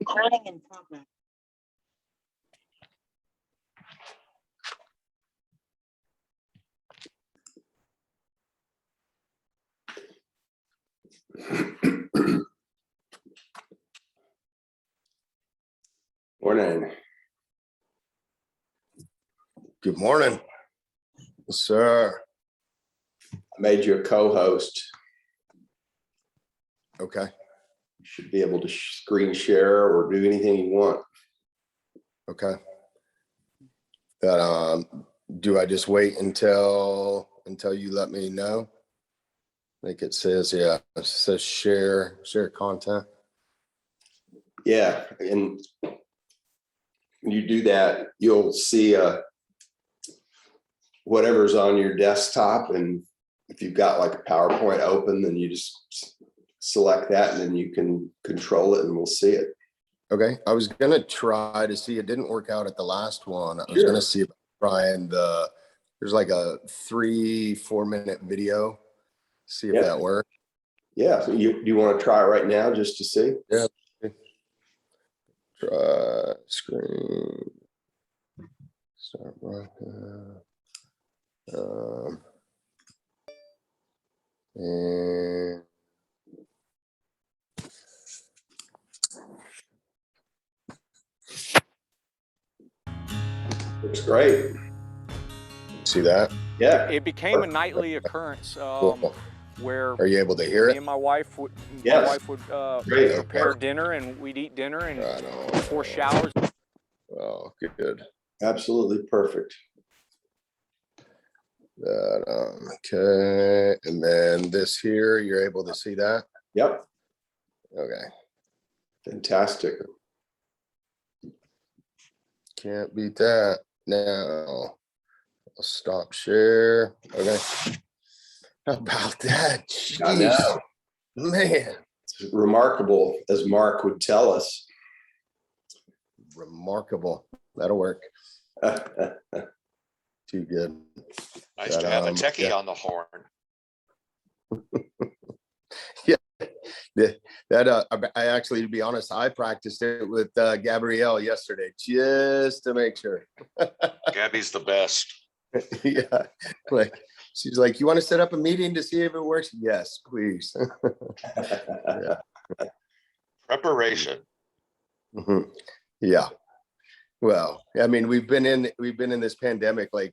Recording in progress. Morning. Good morning, sir. I made you a co-host. Okay. You should be able to screen share or do anything you want. Okay. Do I just wait until you let me know? Like it says, yeah, it says share content. Yeah, and when you do that, you'll see whatever's on your desktop, and if you've got like a PowerPoint open, then you just select that and then you can control it and we'll see it. Okay. I was gonna try to see, it didn't work out at the last one. I was Sure. gonna see if Brian, there's like a 3-4 minute video. See if that works. Yeah, so you want to try it right now just to see? Yeah. Try screen. Start working. And It's great. see that? Yeah. It became a nightly occurrence Cool. where Are you able to hear me it? and my wife would Yes. Great. prepare dinner, and we'd eat dinner and Right on. before showers. Oh, good. Absolutely perfect. Okay. And then this here, you're able to see that? Yep. Okay. Fantastic. Can't beat that. Now, I'll stop share. Okay. How about that? I know. Jeez. Man. It's remarkable, as Mark would tell us. Remarkable. That'll work. Too good. Nice to have a techie on the horn. I actually, to be honest, I practiced it with Gabrielle yesterday just to make sure. Gabby's the best. Yeah, like she's like, you want to set up a meeting to see if it works? Yes, please. Yeah. Preparation. Mhm. Yeah. Well, I mean, we've been in this pandemic like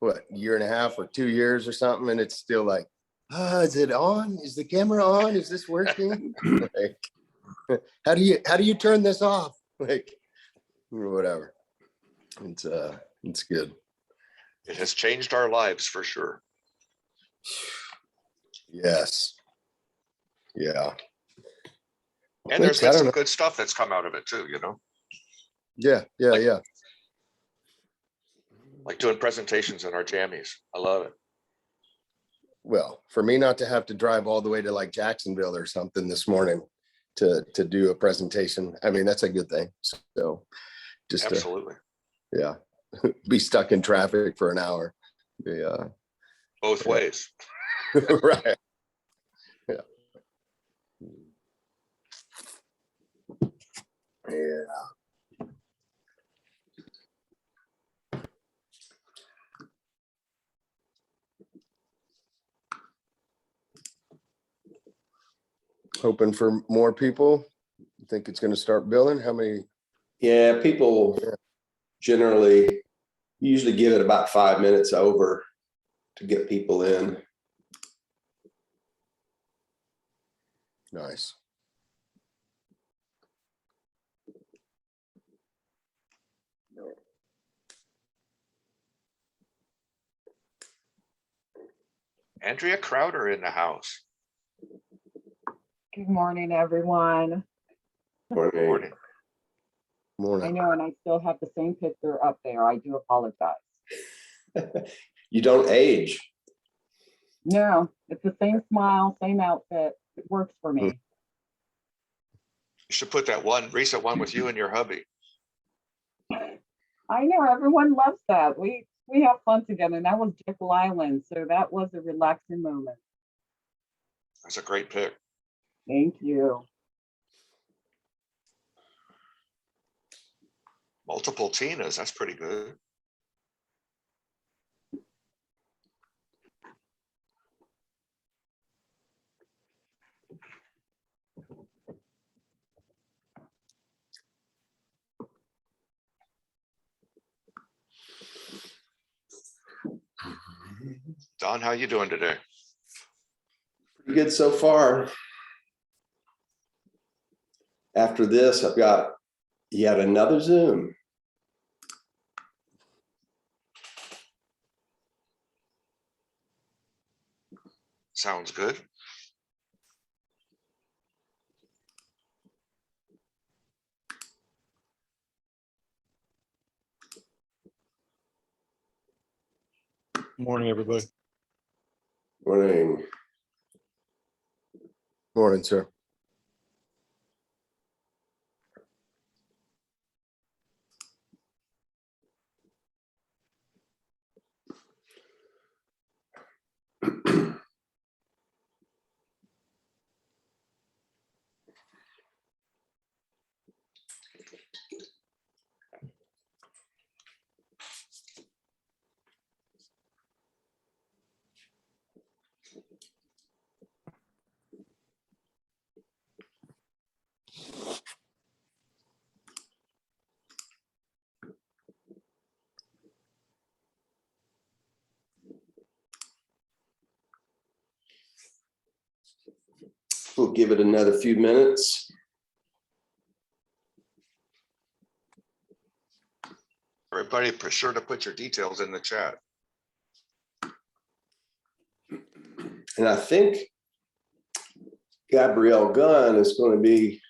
what, year and a half or 2 years or something, and it's still like, is it on? Is the camera on? Is this working? Like, how do you turn this off? Like, or whatever. It's good. It has changed our lives for sure. Yes. Yeah. And there's been some good stuff that's come out of it too, you know? Yeah. Like doing presentations in our jammies. I love it. Well, for me not to have to drive all the way to like Jacksonville or something this morning to do a presentation, I mean, that's a good thing. So just absolutely. Yeah. Be stuck in traffic for an hour. Yeah. Both ways. Right. Yeah. Yeah. Hoping for more people. You think it's going to start building? How many? Yeah, people generally usually give it about 5 minutes over to get people in. Nice. Andrea Crowder in the house. Good morning, everyone. Morning. Morning. I know, and I still have the same picture up there. I do apologize. You don't age. No, it's the same smile, same outfit. It works for me. You should put that one recent one with you and your hubby. I know everyone loves that. We have fun together, and that was Jekyll Island, so that was a relaxing moment. That's a great pick. Thank you. Multiple Tinas, that's pretty good. Don, how you doing today? Pretty good so far. After this, I've got yet another Zoom. Sounds good. Morning, everybody. Morning. Morning, sir. We'll give it another few minutes. Everybody, be sure to put your details in the chat. And I think Gabrielle Gunn is going to be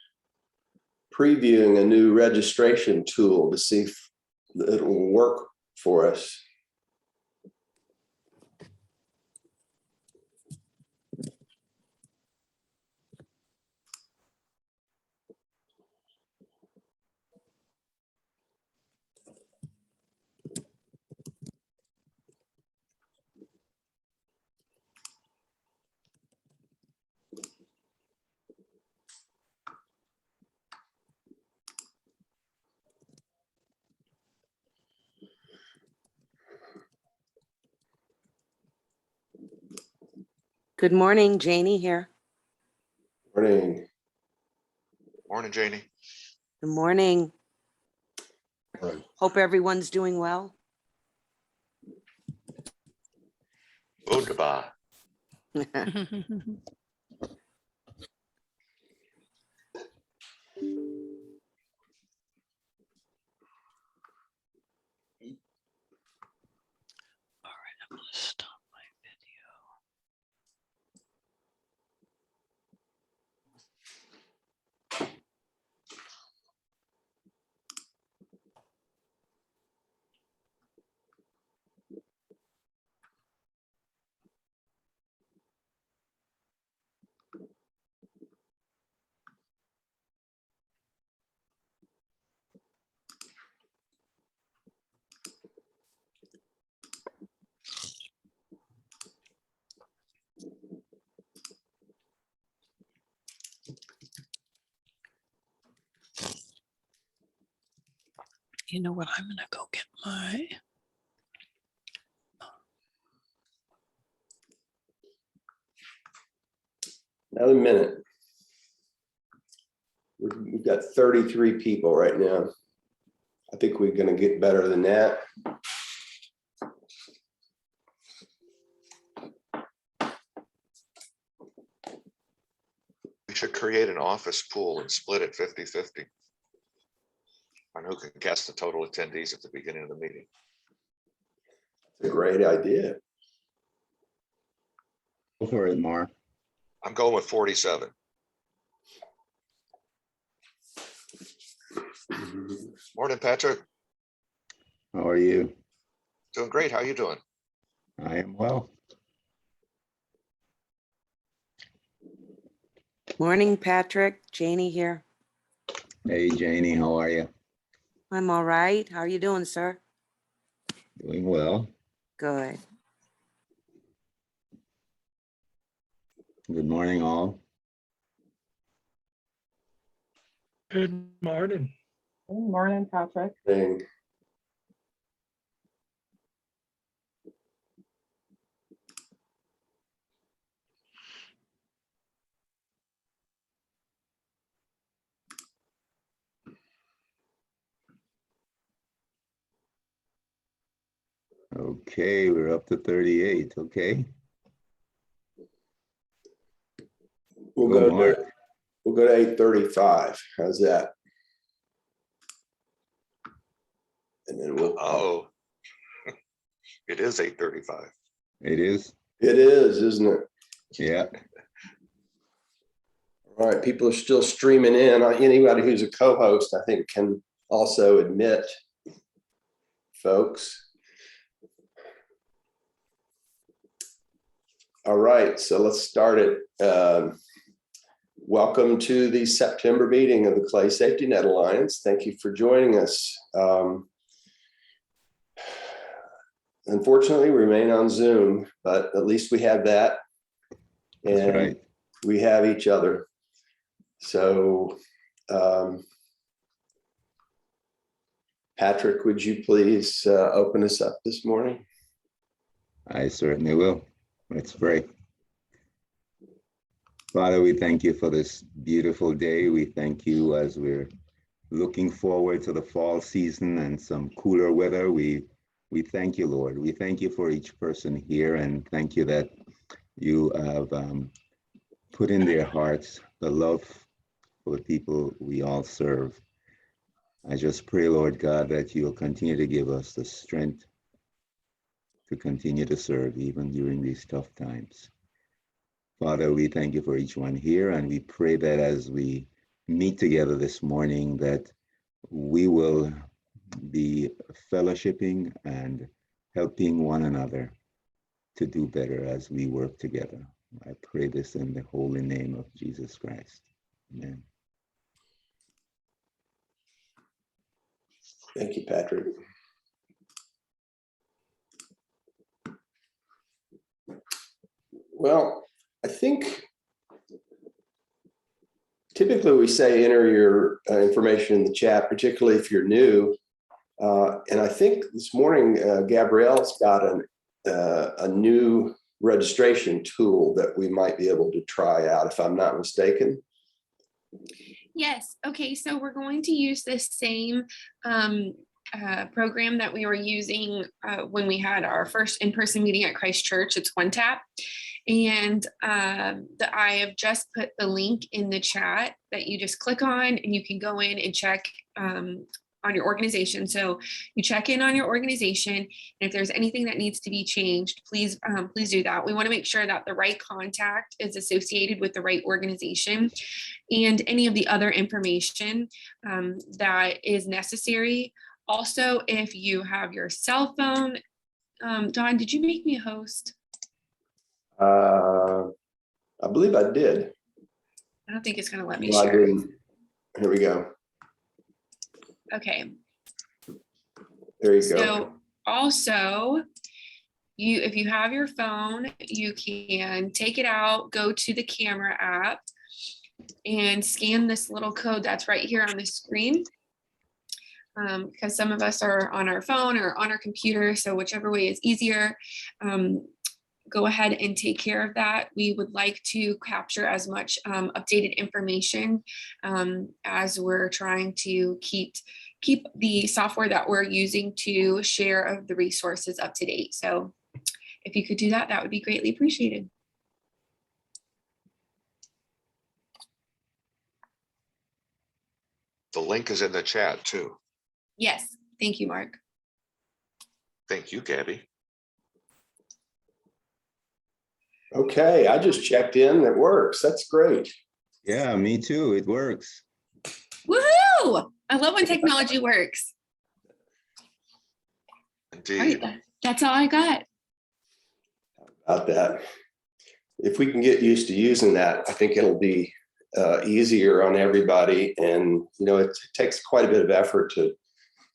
previewing a new registration tool to see if it'll work for us. Good morning, Janie here. Morning. Morning, Janie. Good morning. Morning. Hope everyone's doing well. Wunderbar. Stop my video. You know what? I'm gonna go get my. Another minute. We've got 33 people right now. I think we're going to get better than that. We should create an office pool and split it 50-50. On who can guess the total attendees at the beginning of the meeting. It's a great idea. Go for it, Mark. I'm going with 47. Morning, Patrick. How are you? Doing great. How you doing? I am well. Morning, Patrick. Janie here. Hey, Janie, how are you? I'm all right. How are you doing, sir? Doing well. Good. Good morning, all. Good morning. Good morning, Patrick. Thing. Okay, we're up to 38. Okay. We'll Go, go to Mark. 8:35. How's that? And then we'll. Oh, it is 8:35. It is. It is, isn't it? Yeah. All right, people are still streaming in. Anybody who's a co-host, I think, can also admit folks. All right, so let's start it. Welcome to the September meeting of the Clay SafetyNet Alliance. Thank you for joining us. Unfortunately, we remain on Zoom, but at least we have that. And That's right. we have each other. So, Patrick, would you please open us up this morning? I certainly will. Let's pray. Father, we thank you for this beautiful day. We thank you as we're looking forward to the fall season and some cooler weather. We thank you, Lord. We thank you for each person here, and thank you that you have put in their hearts the love for the people we all serve. I just pray, Lord God, that you'll continue to give us the strength to continue to serve even during these tough times. Father, we thank you for each one here, and we pray that as we meet together this morning, that we will be fellowshipping and helping one another to do better as we work together. I pray this in the holy name of Jesus Christ. Amen. Thank you, Patrick. Well, I think typically we say enter your information in the chat, particularly if you're new. And I think this morning, Gabrielle's got a new registration tool that we might be able to try out, if I'm not mistaken. Yes. Okay. So we're going to use this same program that we were using when we had our first in-person meeting at Christ Church. It's OneTap. And I have just put the link in the chat that you just click on, and you can go in and check on your organization. So you check in on your organization, and if there's anything that needs to be changed, please do that. We want to make sure that the right contact is associated with the right organization, and any of the other information that is necessary. Also, if you have your cell phone, Don, did you make me a host? I believe I did. I don't think it's going to let me No, I share. didn't. Here we go. Okay. There you go. So also, if you have your phone, you can take it out, go to the camera app, and scan this little code that's right here on the screen. Because some of us are on our phone or on our computer, so whichever way is easier. Go ahead and take care of that. We would like to capture as much updated information as we're trying to keep the software that we're using to share of the resources up to date. So if you could do that, that would be greatly appreciated. The link is in the chat too. Yes, thank you, Mark. Thank you, Gabby. Okay, I just checked in. It works. That's great. Yeah, me too. It works. Woohoo! I love when technology works. Indeed. All right, that's all I got. About that. If we can get used to using that, I think it'll be easier on everybody. And, you know, it takes quite a bit of effort to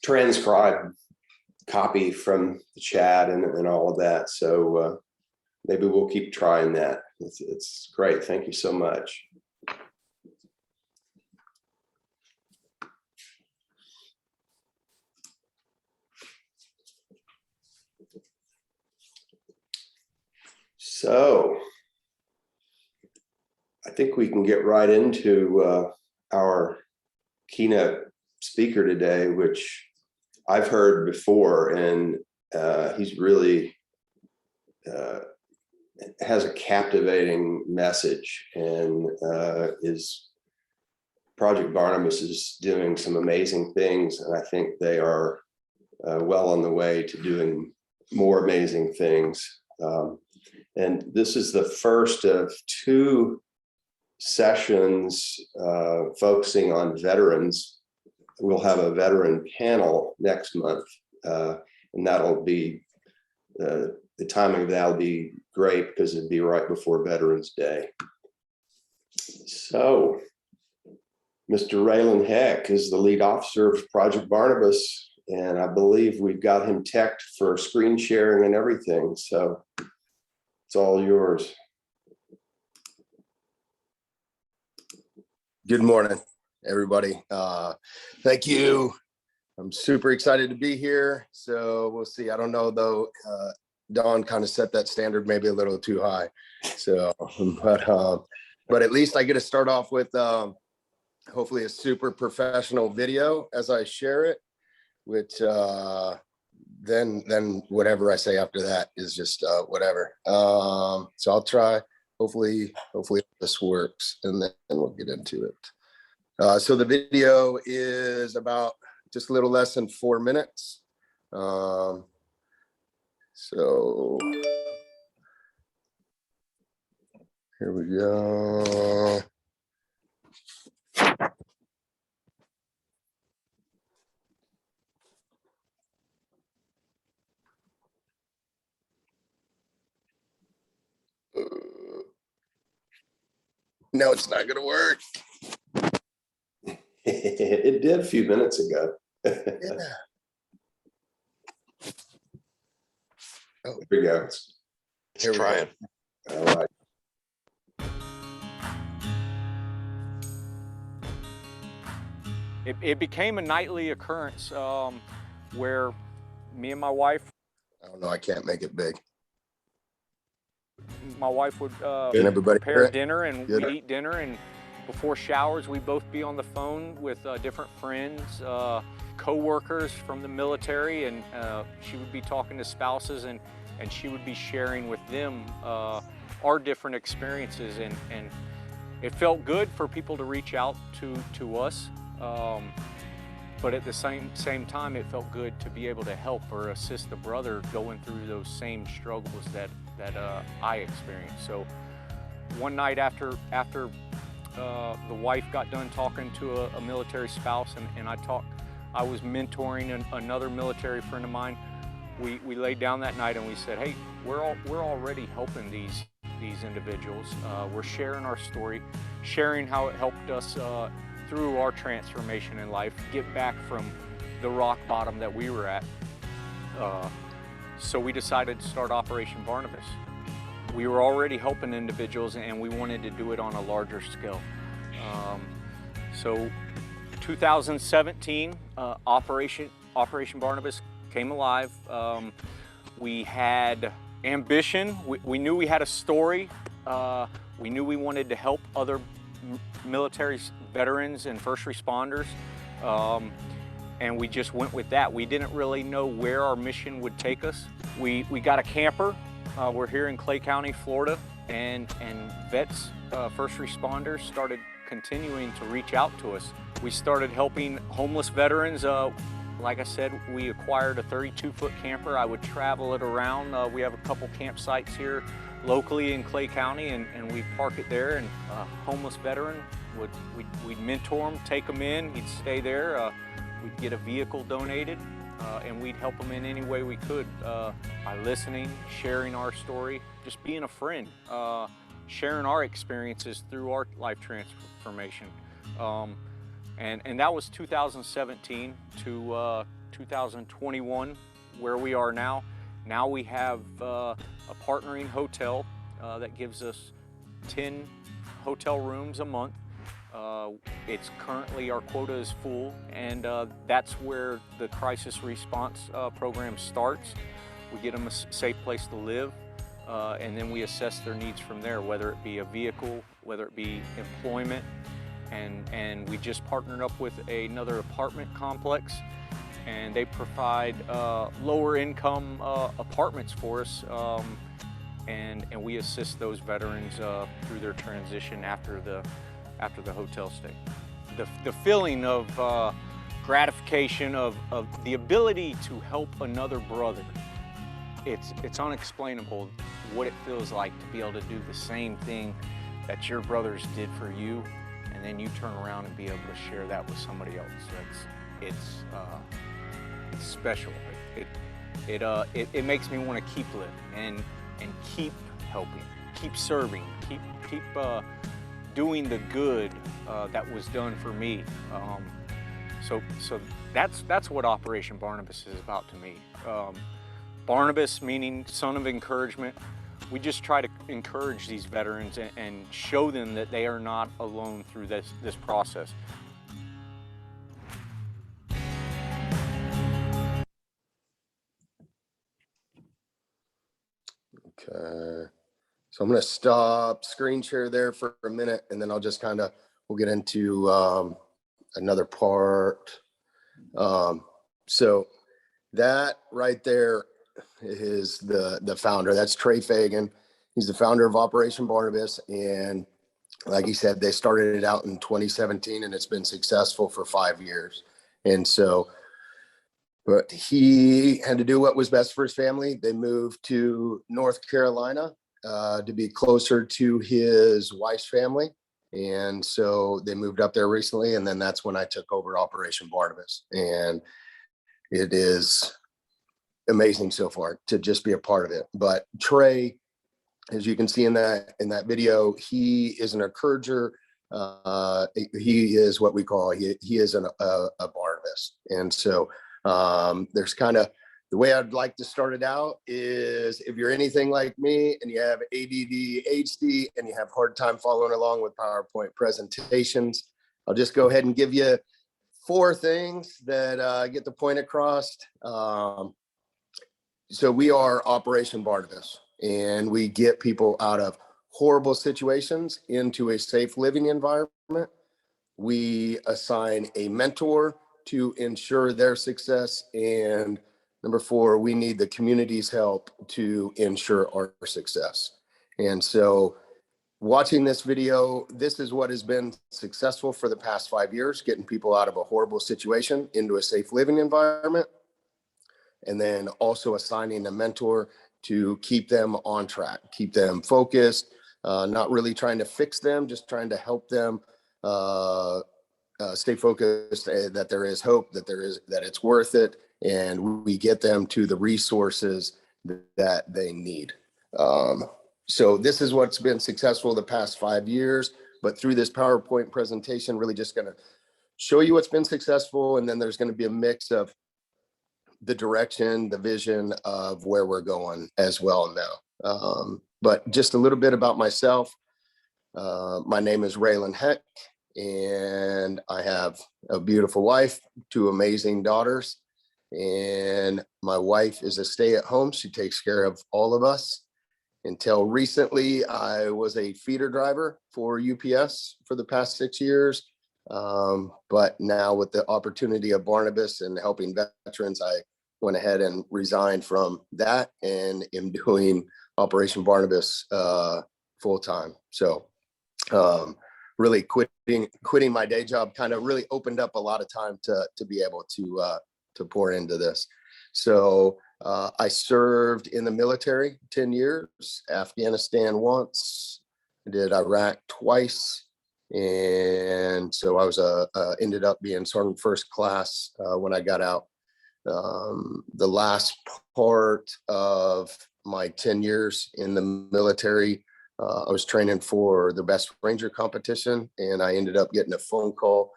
transcribe copy from the chat and all of that. So maybe we'll keep trying that. It's great. Thank you so much. So I think we can get right into our keynote speaker today, which I've heard before, and he's really has a captivating message, and is Project Barnabas is doing some amazing things, and I think they are well on the way to doing more amazing things. And this is the first of two sessions focusing on veterans. We'll have a veteran panel next month, and that'll be the timing of that will be great because it'd be right before Veterans Day. So, Mr. Raylan Heck is the lead officer of Project Barnabas, and I believe we've got him teched for screen sharing and everything. So, it's all yours. Good morning, everybody. Thank you. I'm super excited to be here. So we'll see. I don't know though. Don kind of set that standard maybe a little too high. So, but at least I get to start off with hopefully a super professional video as I share it, which then whatever I say after that is just whatever. So I'll try. Hopefully this works, and then we'll get into it. So the video is about just a little less than 4 minutes. So here we go. No, it's not gonna work. It did a few minutes ago. Yeah. Oh, here we go. It's trying. All right. It became a nightly occurrence where me and my wife I don't know. I can't make it big. would Can everybody hear prepare it? dinner, and Good. we'd eat dinner, and before showers we'd both be on the phone with different friends, co-workers from the military, and she would be talking to spouses, and she would be sharing with them our different experiences, and it felt good for people to reach out to us, but at the same time it felt good to be able to help or assist a brother going through those same struggles that I experienced. So one night after the wife got done talking to a military spouse, and I was mentoring another military friend of mine, we laid down that night and we said, hey, we're already helping these individuals. We're sharing our story, sharing how it helped us through our transformation in life, get back from the rock bottom that we were at. So we decided to start Operation Barnabas. We were already helping individuals, and we wanted to do it on a larger scale. So 2017, Operation Barnabas came alive. We had ambition. We knew we had a story. We knew we wanted to help other military veterans and first responders. And we just went with that. We didn't really know where our mission would take us. We got a camper. We're here in Clay County, Florida, and vets, first responders started continuing to reach out to us. We started helping homeless veterans. Like I said, we acquired a 32-foot camper. I would travel it around. We have a couple campsites here locally in Clay County, and we'd park it there, and a homeless veteran, we'd mentor him, take him in, he'd stay there. We'd get a vehicle donated, and we'd help them in any way we could by listening, sharing our story, just being a friend, sharing our experiences through our life transformation. And that was 2017 to 2021, where we are now. Now we have a partnering hotel that gives us 10 hotel rooms a month. It's currently, our quota is full, and that's where the crisis response program starts. We get them a safe place to live. and then we assess their needs from there, whether it be a vehicle, whether it be employment, and we just partnered up with another apartment complex, and they provide lower income apartments for us, and we assist those veterans through their transition after the hotel stay. The feeling of gratification of the ability to help another brother, it's unexplainable what it feels like to be able to do the same thing that your brothers did for you, and then you turn around and be able to share that with somebody else. It's special. It makes me want to keep living and keep helping, keep serving, keep doing the good that was done for me. So that's what Operation Barnabas is about to me. Barnabas meaning son of encouragement. We just try to encourage these veterans and show them that they are not alone through this process. Okay, so I'm going to stop screen share there for a minute, and then I'll just we'll get into another part. So that right there is the founder. That's Trey Fagan. He's the founder of Operation Barnabas, and like he said, they started it out in 2017, and it's been successful for 5 years. And so, but he had to do what was best for his family. They moved to North Carolina to be closer to his wife's family. And so they moved up there recently, and then that's when I took over Operation Barnabas. And it is amazing so far to just be a part of it. But Trey, as you can see in that video, he is an encourager. He is what we call, he is a Barnabas. And so there's the way I'd like to start it out is, if you're anything like me and you have ADD, HD, and you have a hard time following along with PowerPoint presentations, I'll just go ahead and give you 4 things that get the point across. So we are Operation Barnabas, and we get people out of horrible situations into a safe living environment. We assign a mentor to ensure their success. And number 4, we need the community's help to ensure our success. And so watching this video, this is what has been successful for the past 5 years, getting people out of a horrible situation into a safe living environment. And then also assigning a mentor to keep them on track, keep them focused, not really trying to fix them, just trying to help them stay focused, that there is hope, that it's worth it, and we get them to the resources that they need. So this is what's been successful the past 5 years, but through this PowerPoint presentation, really just going to show you what's been successful, and then there's going to be a mix of the direction, the vision of where we're going as well now. But just a little bit about myself. My name is Raylan Heck, and I have a beautiful wife, 2 amazing daughters, and my wife is a stay-at-home. She takes care of all of us. Until recently, I was a feeder driver for UPS for the past 6 years. But now with the opportunity of Barnabas and helping veterans, I went ahead and resigned from that and am doing Operation Barnabas full time. So really quitting my day job kind of really opened up a lot of time to be able to pour into this. So I served in the military 10 years, Afghanistan once, I did Iraq twice. And so I was ended up being Sergeant First Class when I got out. The last part of my 10 years in the military, I was training for the Best Ranger competition, and I ended up getting a phone call.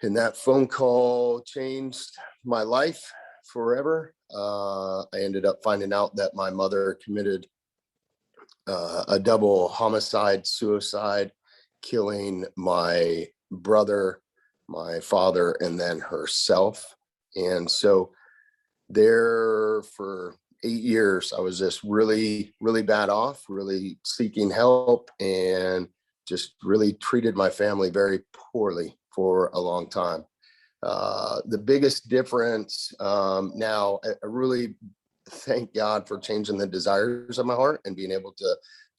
And that phone call changed my life forever. I ended up finding out that my mother committed a double homicide, suicide, killing my brother, my father, and then herself. And so there for 8 years, I was just really, really bad off, really seeking help, and just really treated my family very poorly for a long time. The biggest difference now, I really thank God for changing the desires of my heart and being able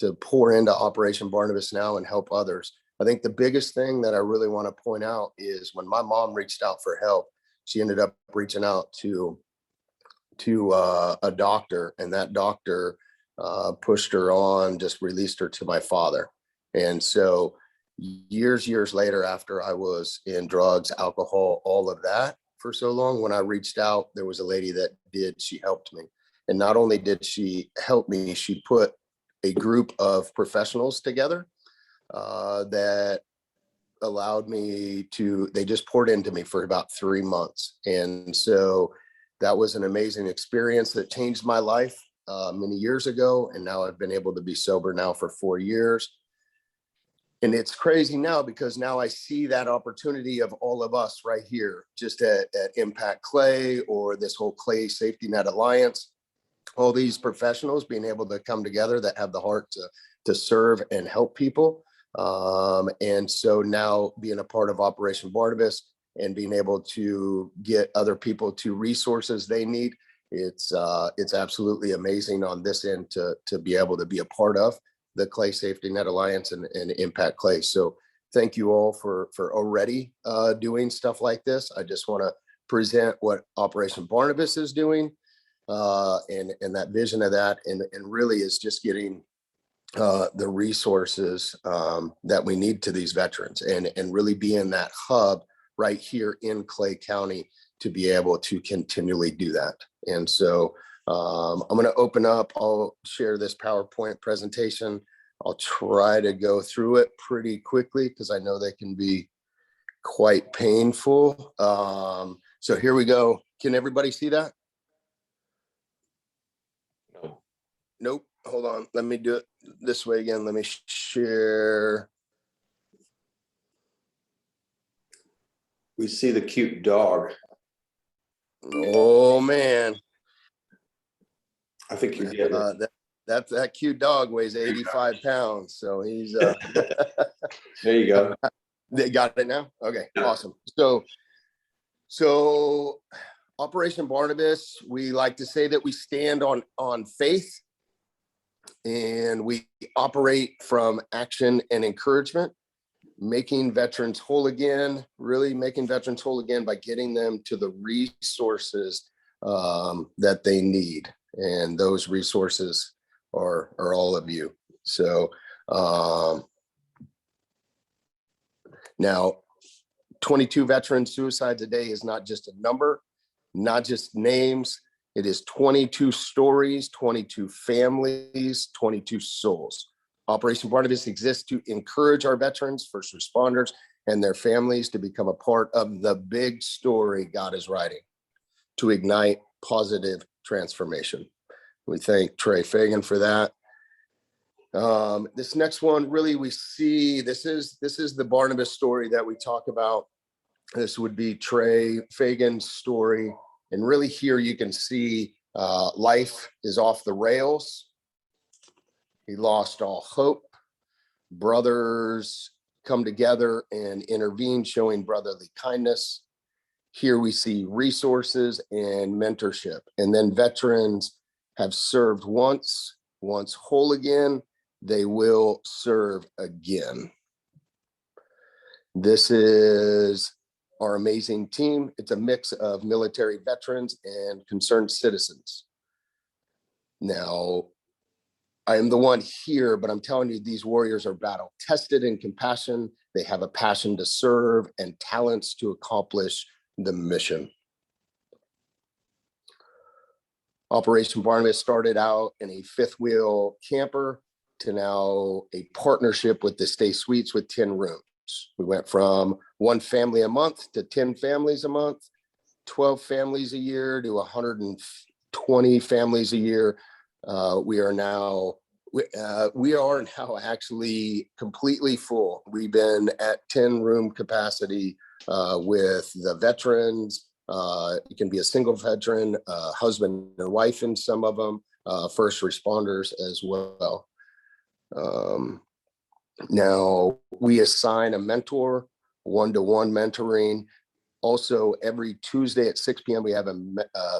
to pour into Operation Barnabas now and help others. I think the biggest thing that I really want to point out is when my mom reached out for help, she ended up reaching out to a doctor, and that doctor pushed her on, just released her to my father. And so years later, after I was in drugs, alcohol, all of that for so long, when I reached out, there was a lady that she helped me. And not only did she help me, she put a group of professionals together that allowed me to, they just poured into me for about 3 months. And so that was an amazing experience that changed my life many years ago. And now I've been able to be sober now for 4 years. And it's crazy now because now I see that opportunity of all of us right here, just at Impact Clay or this whole Clay SafetyNet Alliance, all these professionals being able to come together that have the heart to serve and help people. And so now being a part of Operation Barnabas and being able to get other people to resources they need, it's absolutely amazing on this end to be able to be a part of the Clay SafetyNet Alliance and Impact Clay. So thank you all for already doing stuff like this. I just want to present what Operation Barnabas is doing and that vision of that, and really is just getting the resources that we need to these veterans, and really being that hub right here in Clay County to be able to continually do that. And so I'm going to open up, I'll share this PowerPoint presentation. I'll try to go through it pretty quickly because I know they can be quite painful. So here we go. Can everybody see that? No. Nope. Hold on. Let me do it this way again. Let me share. We see the cute dog. Oh man. I think you're getting it. That cute dog weighs 85 pounds. So he's There you go. They got it now? Okay, Yeah. awesome. So Operation Barnabas, we like to say that we stand on faith, and we operate from action and encouragement, making veterans whole again, really making veterans whole again by getting them to the resources that they need. And those resources are all of you. So now 22 veteran suicides a day is not just a number, not just names. It is 22 stories, 22 families, 22 souls. Operation Barnabas exists to encourage our veterans, first responders, and their families to become a part of the big story God is writing to ignite positive transformation. We thank Trey Fagan for that. This next one, really, we see this is the Barnabas story that we talk about. This would be Trey Fagan's story. And really here you can see life is off the rails. He lost all hope. Brothers come together and intervene, showing brotherly kindness. Here we see resources and mentorship. And then veterans have served once whole again, they will serve again. This is our amazing team. It's a mix of military veterans and concerned citizens. Now, I am the one here, but I'm telling you, these warriors are battle tested in compassion. They have a passion to serve and talents to accomplish the mission. Operation Barnabas started out in a fifth wheel camper to now a partnership with the Stay Suites with 10 rooms. We went from 1 family a month to 10 families a month, 12 families a year to 120 families a year. We are now actually completely full. We've been at 10 room capacity with the veterans It can be a single veteran, husband and wife in some of them, first responders as well. Now, we assign a mentor, one-to-one mentoring. Also, every Tuesday at 6 p.m., we have a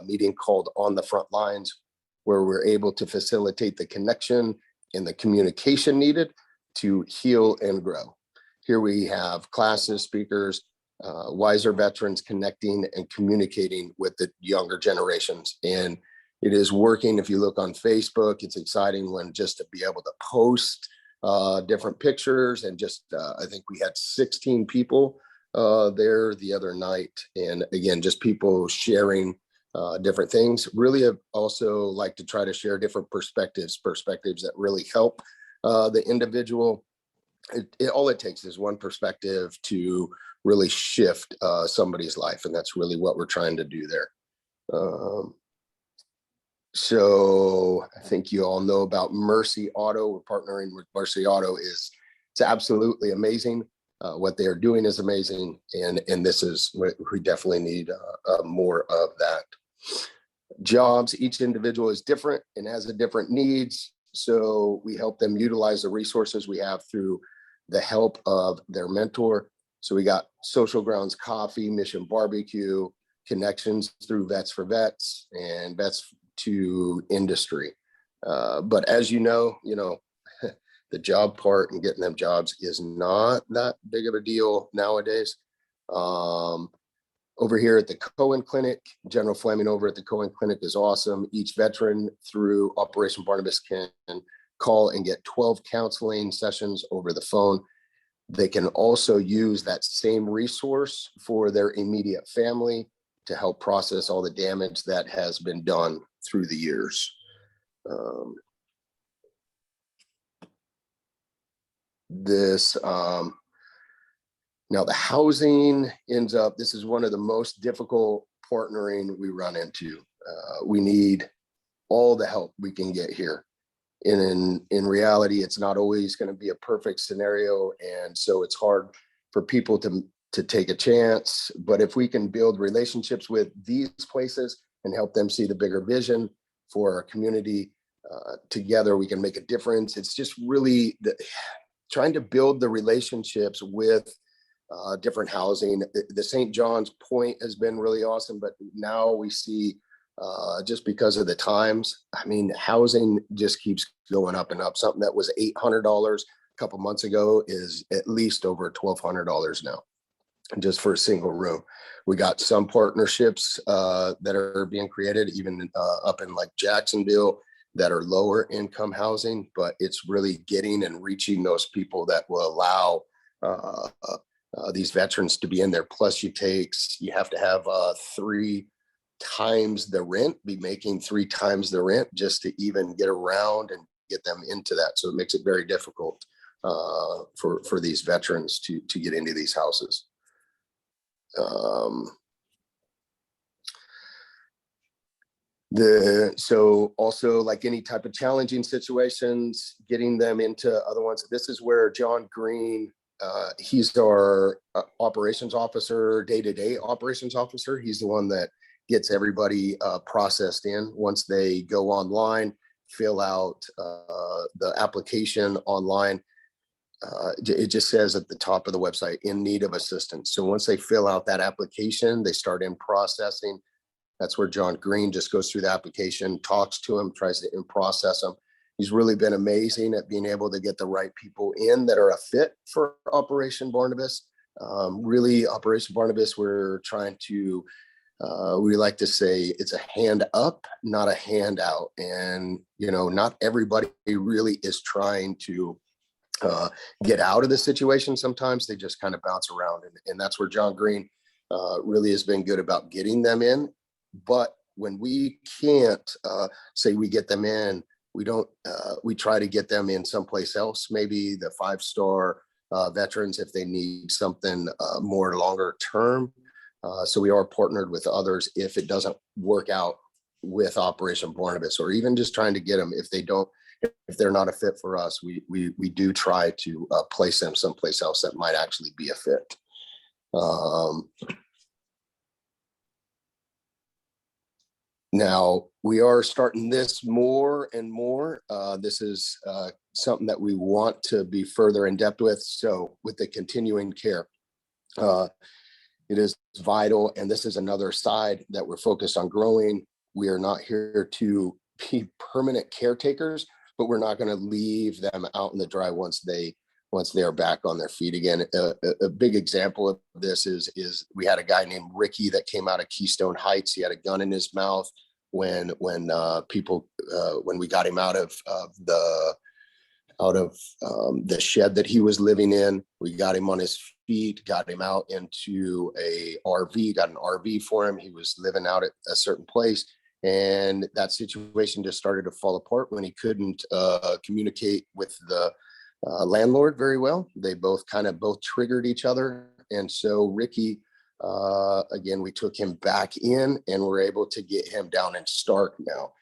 meeting called On the Front Lines, where we're able to facilitate the connection and the communication needed to heal and grow. Here we have classes, speakers, wiser veterans connecting and communicating with the younger generations. And it is working. If you look on Facebook, it's exciting when just to be able to post different pictures, and just I think we had 16 people there the other night. And again, just people sharing different things. Really also like to try to share different perspectives that really help the individual. All it takes is one perspective to really shift somebody's life. And that's really what we're trying to do there. So I think you all know about Mercy Auto. We're partnering with Mercy Auto. It's absolutely amazing. What they are doing is amazing. And this is what we definitely need more of that. Jobs, each individual is different and has a different needs. So we help them utilize the resources we have through the help of their mentor. So we got Social Grounds Coffee, Mission Barbecue, connections through Vets for Vets, and Vets to Industry. But as you know, the job part and getting them jobs is not that big of a deal nowadays. Over here at the Cohen Clinic, General Fleming over at the Cohen Clinic is awesome. Each veteran through Operation Barnabas can call and get 12 counseling sessions over the phone. They can also use that same resource for their immediate family to help process all the damage that has been done through the years. Now the housing ends up, this is one of the most difficult partnering we run into. We need all the help we can get here. And in reality, it's not always going to be a perfect scenario. And so it's hard for people to take a chance. But if we can build relationships with these places and help them see the bigger vision for our community, together we can make a difference. It's just really trying to build the relationships with different housing. The St. John's Point has been really awesome, but now we see just because of the times, I mean, housing just keeps going up and up. Something that was $800 a couple months ago is at least over $1,200 now, just for a single room. We got some partnerships that are being created, even up in like Jacksonville, that are lower income housing, but it's really getting and reaching those people that will allow these veterans to be in there. Plus you have to have 3 times the rent, be making 3 times the rent just to even get around and get them into that. So it makes it very difficult for these veterans to get into these houses. So also, like any type of challenging situations, getting them into other ones. This is where John Green, he's our operations officer, day-to-day operations officer. He's the one that gets everybody processed in. Once they go online, fill out the application online. It just says at the top of the website, in need of assistance. So once they fill out that application, they start in processing. That's where John Green just goes through the application, talks to them, tries to in-process them. He's really been amazing at being able to get the right people in that are a fit for Operation Barnabas. Really, Operation Barnabas, we're trying to, we like to say it's a hand up, not a handout. And, not everybody really is trying to get out of the situation. Sometimes they just kind of bounce around. And that's where John Green really has been good about getting them in. But when we can't say we get them in, we try to get them in someplace else, maybe the 5-star veterans if they need something more longer term. So we are partnered with others if it doesn't work out with Operation Barnabas, or even just trying to get them if they're not a fit for us, we do try to place them someplace else that might actually be a fit. Now, we are starting this more and more. This is something that we want to be further in depth with. So with the continuing care, it is vital. And this is another side that we're focused on growing. We are not here to be permanent caretakers, but we're not going to leave them out in the dry once they are back on their feet again. A big example of this is we had a guy named Ricky that came out of Keystone Heights. He had a gun in his mouth when we got him out of the shed that he was living in. We got him on his feet, got him out into a RV, got an RV for him. He was living out at a certain place. And that situation just started to fall apart when he couldn't communicate with the landlord very well. They both triggered each other. And so Ricky, again, we took him back in and we're able to get him down in Stark now,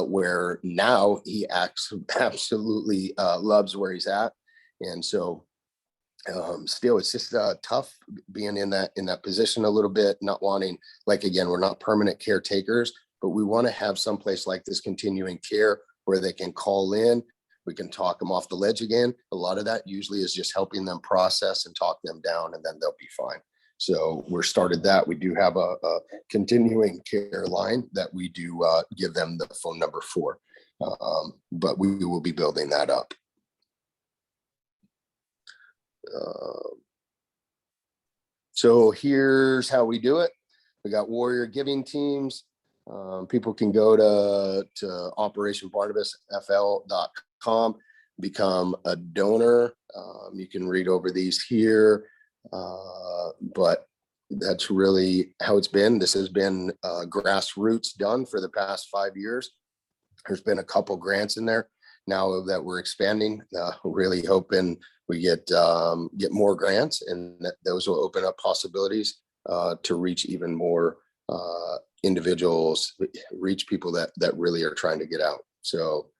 where now he absolutely loves where he's at. And so still, it's just tough being in that position a little bit, not wanting, like, again, we're not permanent caretakers, but we want to have someplace like this continuing care where they can call in. We can talk them off the ledge again. A lot of that usually is just helping them process and talk them down, and then they'll be fine. So we're started that. We do have a continuing care line that we do give them the phone number for, but we will be building that up. So here's how we do it. We got warrior giving teams. People can go to operationbarnabasfl.com, become a donor. You can read over these here, but that's really how it's been. This has been grassroots done for the past 5 years. There's been a couple grants in there now that we're expanding. Really hoping we get more grants, and that those will open up possibilities to reach even more individuals, reach people that really are trying to get out. So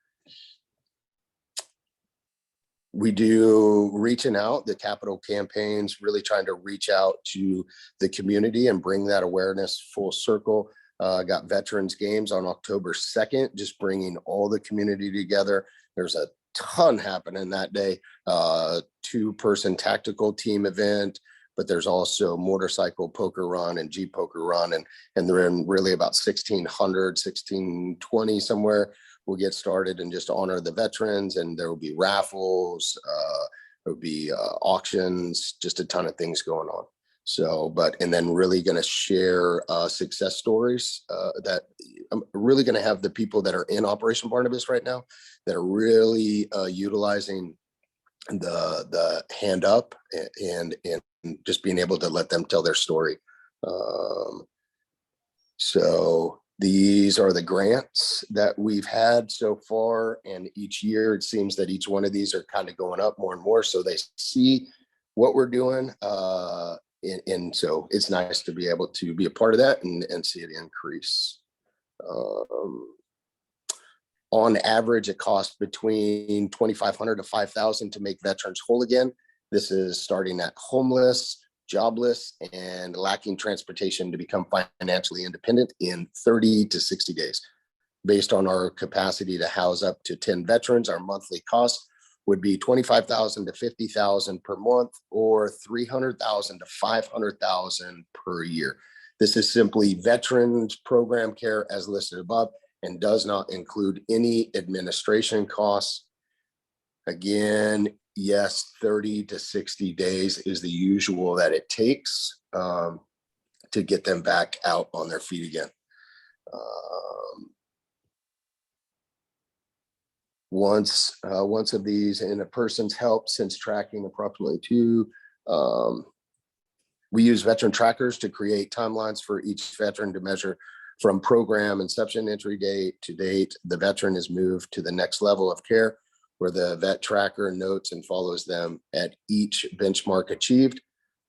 we do reaching out, the capital campaigns, really trying to reach out to the community and bring that awareness full circle. Got Veterans Games on October 2nd, just bringing all the community together. There's a ton happening that day. 2-person tactical team event, but there's also motorcycle poker run and Jeep poker run, and they're in really about 1620 somewhere. We'll get started and just honor the veterans, and there will be raffles, there will be auctions, just a ton of things going on. So, and then really going to share success stories that I'm really going to have the people that are in Operation Barnabas right now that are really utilizing the hand up and just being able to let them tell their story. So these are the grants that we've had so far, and each year it seems that each one of these are kind of going up more and more, so they see what we're doing, and so it's nice to be able to be a part of that and see it increase. On average, it costs between $2,500 to $5,000 to make veterans whole again. This is starting at homeless, jobless, and lacking transportation to become financially independent in 30 to 60 days. Based on our capacity to house up to 10 veterans, our monthly cost would be $25,000 to $50,000 per month, or $300,000 to $500,000 per year. This is simply veterans program care as listed above, and does not include any administration costs. Again, yes, 30 to 60 days is the usual that it takes to get them back out on their feet again. Once of these in a person's help since tracking approximately 2, we use veteran trackers to create timelines for each veteran to measure from program inception entry date to date the veteran is moved to the next level of care, where the vet tracker notes and follows them at each benchmark achieved,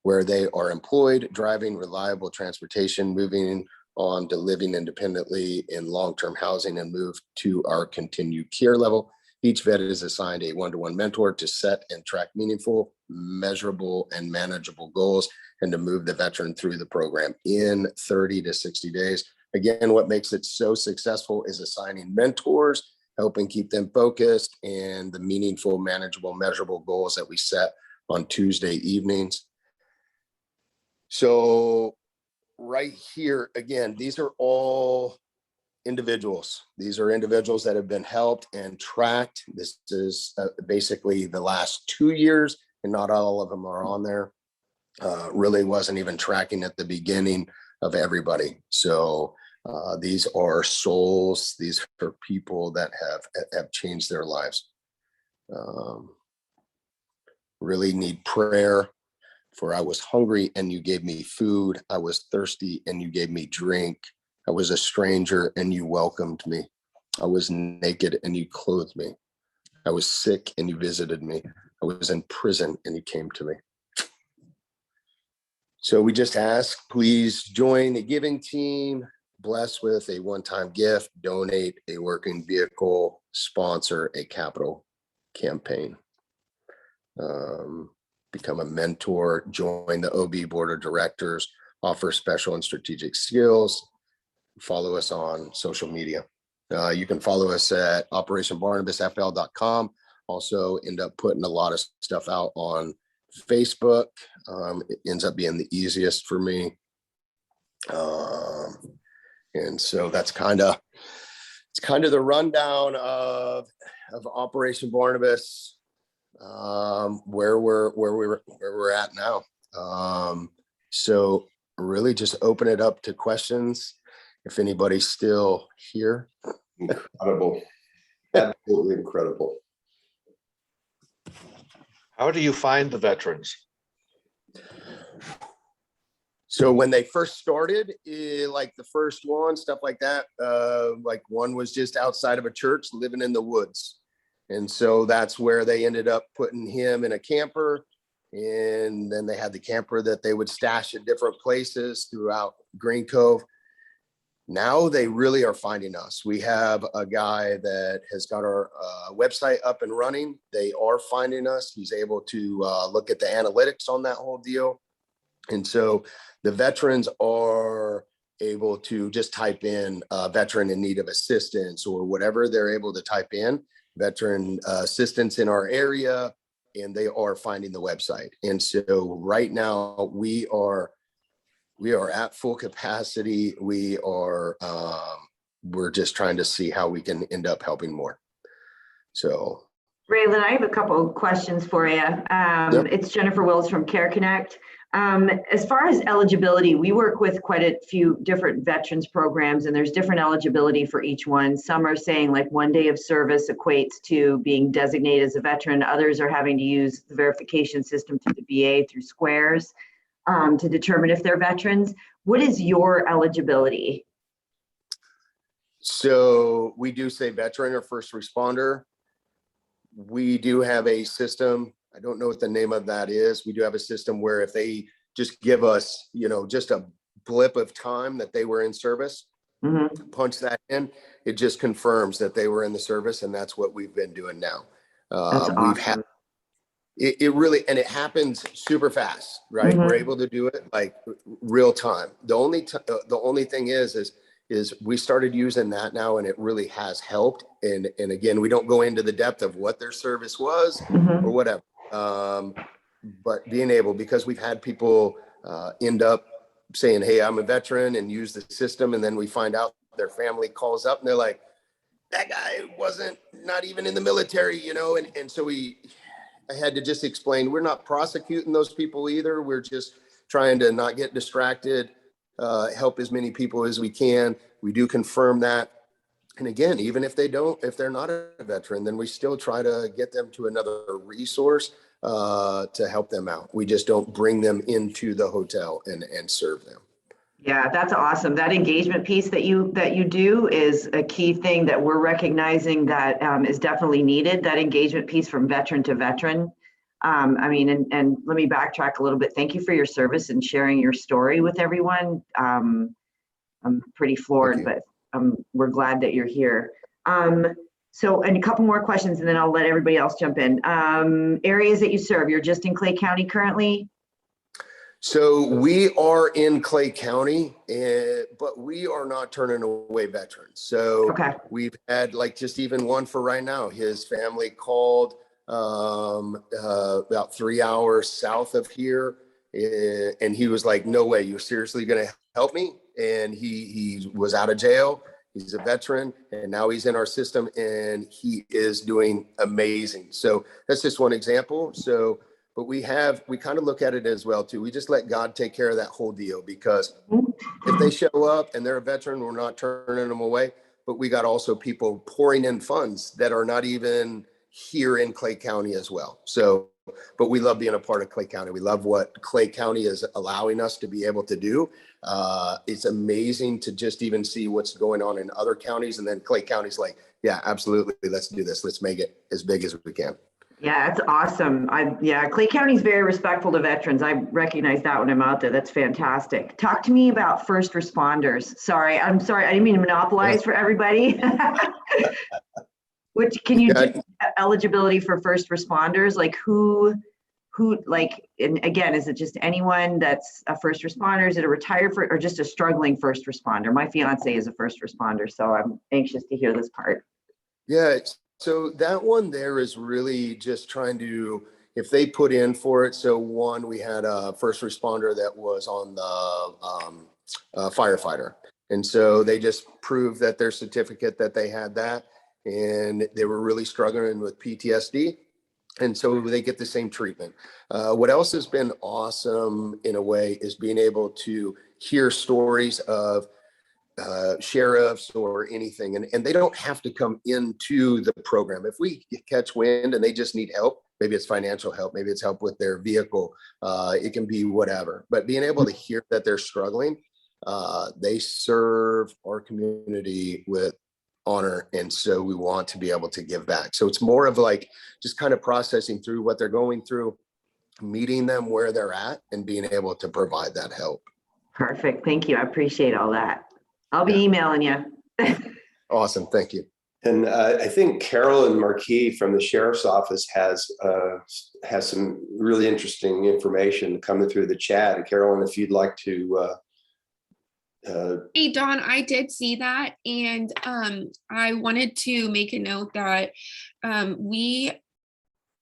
where they are employed, driving reliable transportation, moving on to living independently in long-term housing, and move to our continued care level. Each vet is assigned a one-to-one mentor to set and track meaningful, measurable, and manageable goals, and to move the veteran through the program in 30 to 60 days. Again, what makes it so successful is assigning mentors, helping keep them focused, and the meaningful, manageable, measurable goals that we set on Tuesday evenings. So right here, again, these are all individuals. These are individuals that have been helped and tracked. This is basically the last 2 years, and not all of them are on there. Really wasn't even tracking at the beginning of everybody. So these are souls. These are people that have changed their lives. Really need prayer. For I was hungry and you gave me food. I was thirsty and you gave me drink. I was a stranger and you welcomed me. I was naked and you clothed me. I was sick and you visited me. I was in prison and you came to me. So we just ask, please join the giving team, bless with a one-time gift, donate a working vehicle, sponsor a capital campaign. Become a mentor, join the OB board of directors, offer special and strategic skills, follow us on social media. You can follow us at operationbarnabasfl.com. Also end up putting a lot of stuff out on Facebook. It ends up being the easiest for me. And so that's kind of the rundown of Operation Barnabas. Where we're at now. So really just open it up to questions if anybody's still here. Incredible. Absolutely incredible. How do you find the veterans? So when they first started, like the first one, stuff like that, like one was just outside of a church living in the woods. And so that's where they ended up putting him in a camper. And then they had the camper that they would stash at different places throughout Green Cove. Now they really are finding us. We have a guy that has got our website up and running. They are finding us. He's able to look at the analytics on that whole deal. And so the veterans are able to just type in veteran in need of assistance or whatever they're able to type in. Veteran assistance in our area, and they are finding the website. And so right now we are at full capacity. We're just trying to see how we can end up helping more. So Raylan, I have a couple of questions for you. Yep. It's Jennifer Wills from Care Connect. As far as eligibility, we work with quite a few different veterans programs, and there's different eligibility for each one. Some are saying like 1 day of service equates to being designated as a veteran. Others are having to use the verification system through the VA through Squares to determine if they're veterans. What is your eligibility? So we do say veteran or first responder. We do have a system. I don't know what the name of that is. We do have a system where if they just give us, just a blip of time that they were in service, punch that in, it just confirms that they were in the service. And that's what we've been doing now. That's awesome. It really, and it happens super fast, right? We're able to do it like real time. The only thing is we started using that now, and it really has helped. And again, we don't go into the depth of what their service was or whatever. But being able, because we've had people end up saying, hey, I'm a veteran, and use the system. And then we find out their family calls up and they're like, that guy not even in the military, and so I had to just explain, we're not prosecuting those people either. We're just trying to not get distracted, help as many people as we can. We do confirm that. And again, even if they're not a veteran, then we still try to get them to another resource to help them out. We just don't bring them into the hotel and serve them. Yeah, that's awesome. That engagement piece that you do is a key thing that we're recognizing that is definitely needed. That engagement piece from veteran to veteran. And let me backtrack a little bit. Thank you for your service and sharing your story with everyone. I'm pretty floored, but we're glad that you're here. So, and a couple more questions, and then I'll let everybody else jump in. Areas that you serve, you're just in Clay County currently? So we are in Clay County, but we are not turning away veterans. So Okay. we've had like just even one for right now. His family called about 3 hours south of here, and he was like, "No way, you're seriously going to help me?" And he was out of jail. He's a veteran, and now he's in our system, and he is doing amazing. So that's just one example. So. But we kind of look at it as well too. We just let God take care of that whole deal, because if they show up and they're a veteran, we're not turning them away. But we got also people pouring in funds that are not even here in Clay County as well. So, but we love being a part of Clay County. We love what Clay County is allowing us to be able to do. It's amazing to just even see what's going on in other counties. And then Clay County's like, yeah, absolutely. Let's do this. Let's make it as big as we can. Yeah, that's awesome. Clay County's very respectful to veterans. I recognize that when I'm out there. That's fantastic. Talk to me about first responders. I'm sorry. I didn't mean to monopolize for everybody. Which can you do eligibility for first responders? Like who, like, and again, is it just anyone that's a first responder? Is it a retired or just a struggling first responder? My fiance is a first responder, so I'm anxious to hear this part. Yeah. So that one there is really just trying to, if they put in for it. So one, we had a first responder that was on the firefighter. And so they just proved that their certificate that they had that, and they were really struggling with PTSD. And so they get the same treatment. What else has been awesome in a way is being able to hear stories of sheriffs or anything, and they don't have to come into the program. If we catch wind and they just need help, maybe it's financial help, maybe it's help with their vehicle, it can be whatever. But being able to hear that they're struggling, they serve our community with honor, and so we want to be able to give back. So it's more of like just kind of processing through what they're going through, meeting them where they're at, and being able to provide that help. Perfect. Thank you. I appreciate all that. I'll be emailing you. Awesome. Thank you. And I think Carolyn Marquis from the sheriff's office has some really interesting information coming through the chat. And Carolyn, if you'd like to. Hey, Dawn, I did see that. And I wanted to make a note that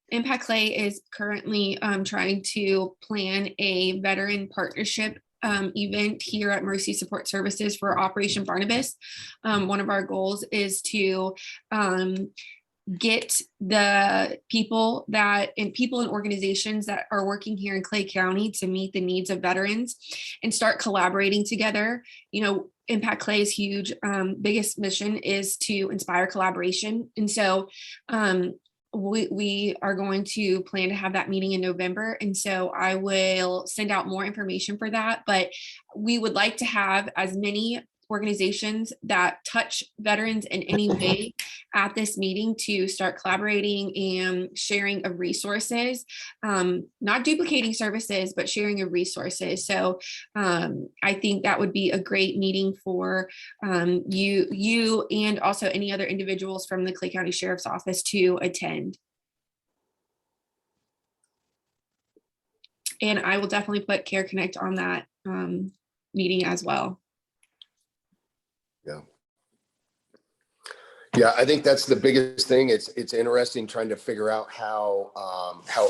Impact Clay is currently trying to plan a veteran partnership event here at Mercy Support Services for Operation Barnabas. One of our goals is to get the people and organizations that are working here in Clay County to meet the needs of veterans and start collaborating together. You know, Impact Clay's huge biggest mission is to inspire collaboration. And so we are going to plan to have that meeting in November. And so I will send out more information for that, but we would like to have as many organizations that touch veterans in any way at this meeting to start collaborating and sharing of resources, not duplicating services, but sharing of resources. So I think that would be a great meeting for you and also any other individuals from the Clay County Sheriff's Office to attend. And I will definitely put Care Connect on that meeting as well. Yeah, I think that's the biggest thing. It's interesting trying to figure out how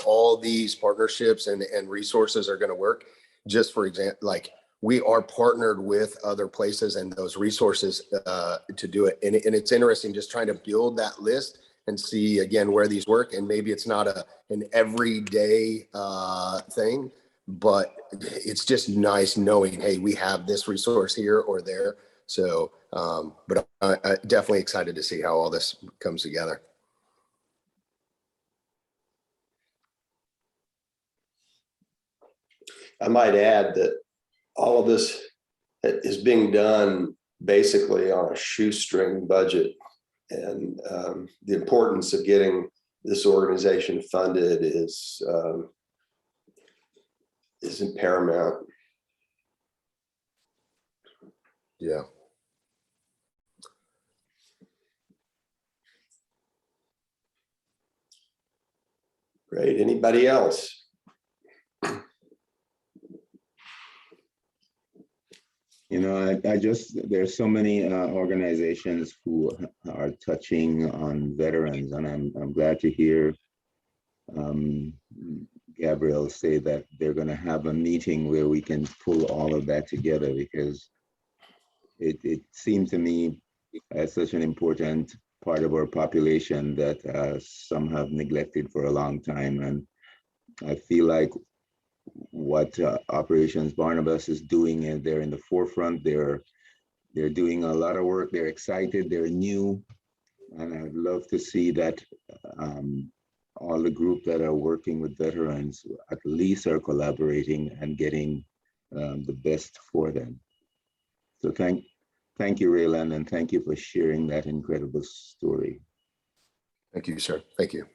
all these partnerships and resources are going to work. Just for example, like we are partnered with other places and those resources to do it. And it's interesting just trying to build that list and see again where these work. And maybe it's not an everyday thing, but it's just nice knowing, hey, we have this resource here or there. So, but I'm definitely excited to see how all this comes together. I might add that all of this is being done basically on a shoestring budget, and the importance of getting this organization funded is paramount. Yeah. Great. Anybody else? You know, there's so many organizations who are touching on veterans, and I'm glad to hear um, Gabrielle say that they're going to have a meeting where we can pull all of that together, because it seemed to me as such an important part of our population that some have neglected for a long time. And I feel like what Operations Barnabas is doing, and they're in the forefront. They're doing a lot of work. They're excited. They're new, and I'd love to see that all the group that are working with veterans at least are collaborating and getting the best for them. So thank you, Raylan, and thank you for sharing that incredible story. Thank you, sir. Thank you.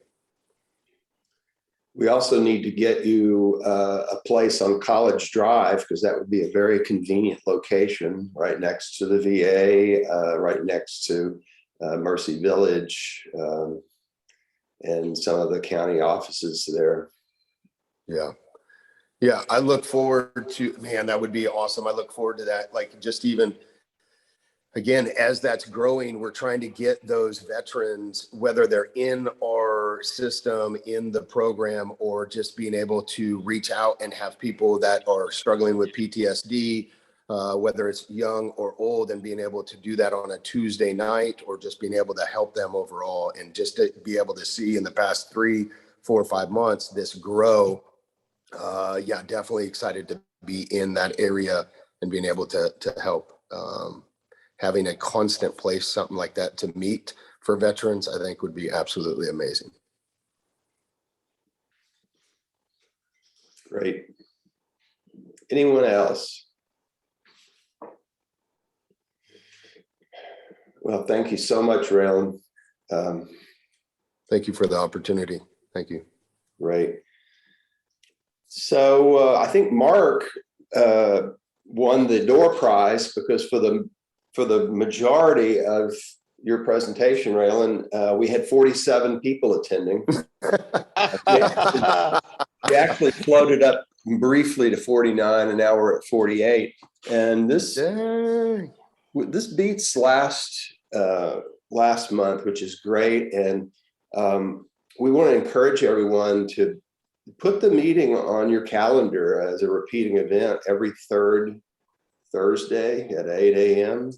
We also need to get you a place on College Drive, because that would be a very convenient location right next to the VA, right next to Mercy Village, and some of the county offices there. Yeah. Yeah. I look forward to, man, that would be awesome. I look forward to that. Like, just even, again, as that's growing, we're trying to get those veterans, whether they're in our system, in the program, or just being able to reach out and have people that are struggling with PTSD, whether it's young or old, and being able to do that on a Tuesday night, or just being able to help them overall, and just to be able to see in the past 3, 4, 5 months this grow. Yeah, definitely excited to be in that area and being able to help. Having a constant place, something like that to meet for veterans, I think would be absolutely amazing. Great. Anyone else? Well, thank you so much, Raylan. Thank you for the opportunity. Thank you. Right. So I think Mark won the door prize, because for the majority of your presentation, Raylan, we had 47 people attending. We actually floated up briefly to 49, and now we're at 48. And this beats last month, which is great. And we want to encourage everyone to put the meeting on your calendar as a repeating event every third Thursday at 8 a.m.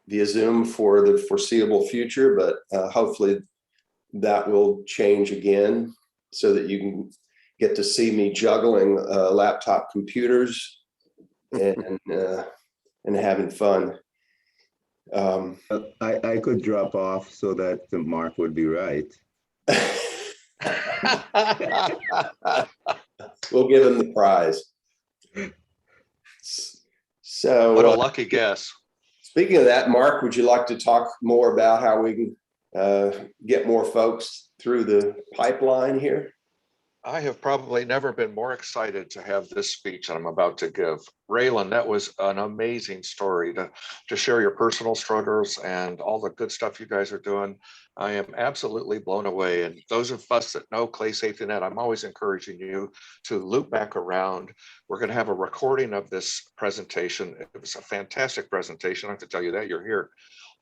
Via Zoom for the foreseeable future, but hopefully that will change again, so that you can get to see me juggling laptop computers and having fun. I could drop off so that Mark would be right. We'll give him the prize. So, What a lucky guess. Speaking of that, Mark, would you like to talk more about how we can get more folks through the pipeline here? I have probably never been more excited to have this speech I'm about to give. Raylan, that was an amazing story to share your personal struggles and all the good stuff you guys are doing. I am absolutely blown away. And those of us that know Clay SafetyNet, I'm always encouraging you to loop back around. We're going to have a recording of this presentation. It was a fantastic presentation. I have to tell you that. You're here.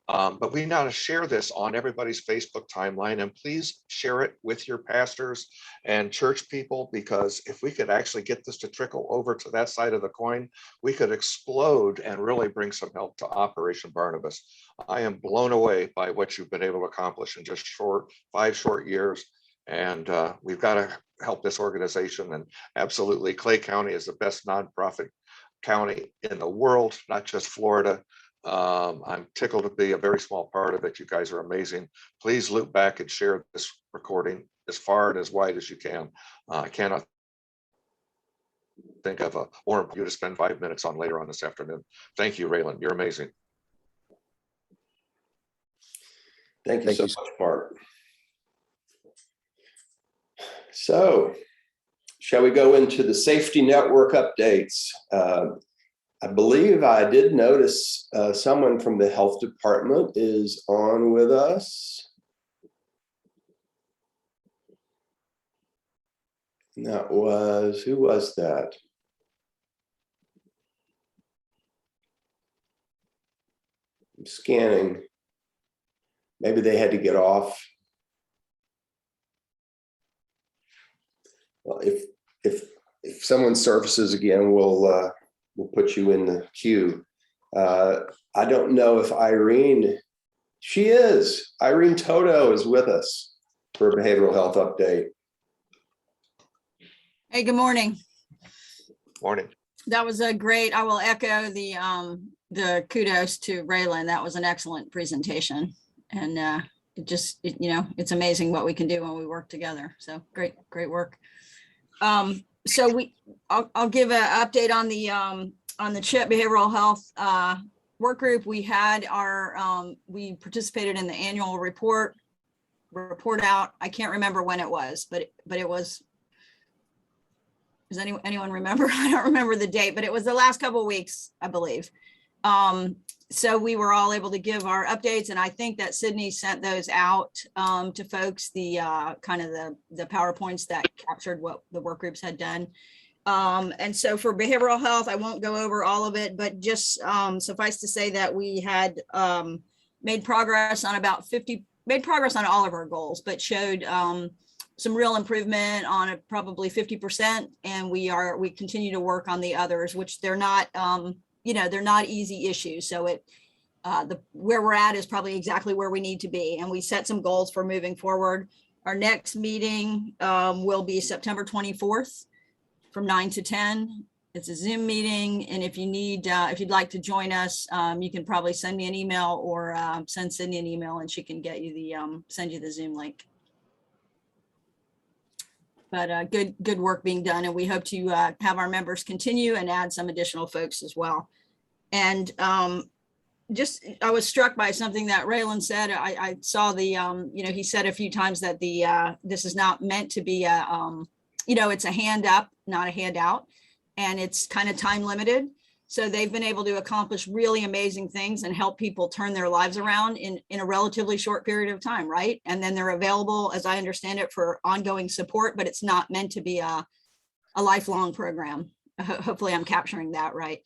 But we now share this on everybody's Facebook timeline, and please share it with your pastors and church people, because if we could actually get this to trickle over to that side of the coin, we could explode and really bring some help to Operation Barnabas. I am blown away by what you've been able to accomplish in just 5 short years. And we've got to help this organization. And absolutely, Clay County is the best nonprofit county in the world, not just Florida. I'm tickled to be a very small part of it. You guys are amazing. Please loop back and share this recording as far and as wide as you can. I cannot think of a more for you to spend 5 minutes on later on this afternoon. Thank you, Raylan. You're amazing. Thank you so much, Mark. So, shall we go into the safety network updates? I believe I did notice someone from the health department is on with us. And that was, who was that? I'm scanning. Maybe they had to get off. Well, if someone surfaces again, we'll put you in the queue. I don't know if Irene, Irene Toto is with us for a behavioral health update. Hey, good morning. Morning. That was a great, I will echo the kudos to Raylan. That was an excellent presentation. And it's amazing what we can do when we work together. So great work. So I'll give an update on the CHIP behavioral health work group. We had we participated in the annual report out. I can't remember when it was, but it was. Does anyone remember? I don't remember the date, but it was the last couple of weeks, I believe. So we were all able to give our updates, and I think that Sydney sent those out to folks, the kind of the PowerPoints that captured what the work groups had done. And so for behavioral health, I won't go over all of it, but just suffice to say that we had made progress on all of our goals, but showed some real improvement on probably 50%. And we continue to work on the others, which they're not, they're not easy issues. So where we're at is probably exactly where we need to be. And we set some goals for moving forward. Our next meeting will be September 24th from 9 to 10. It's a Zoom meeting. And if you'd like to join us, you can probably send me an email or send Sydney an email and she can get you send you the Zoom link. But good work being done. And we hope to have our members continue and add some additional folks as well. And I was struck by something that Raylan said. I saw he said a few times that this is not meant to be it's a hand up, not a handout. And it's kind of time limited. So they've been able to accomplish really amazing things and help people turn their lives around in a relatively short period of time, right? And then they're available, as I understand it, for ongoing support, but it's not meant to be a lifelong program. Hopefully I'm capturing that right.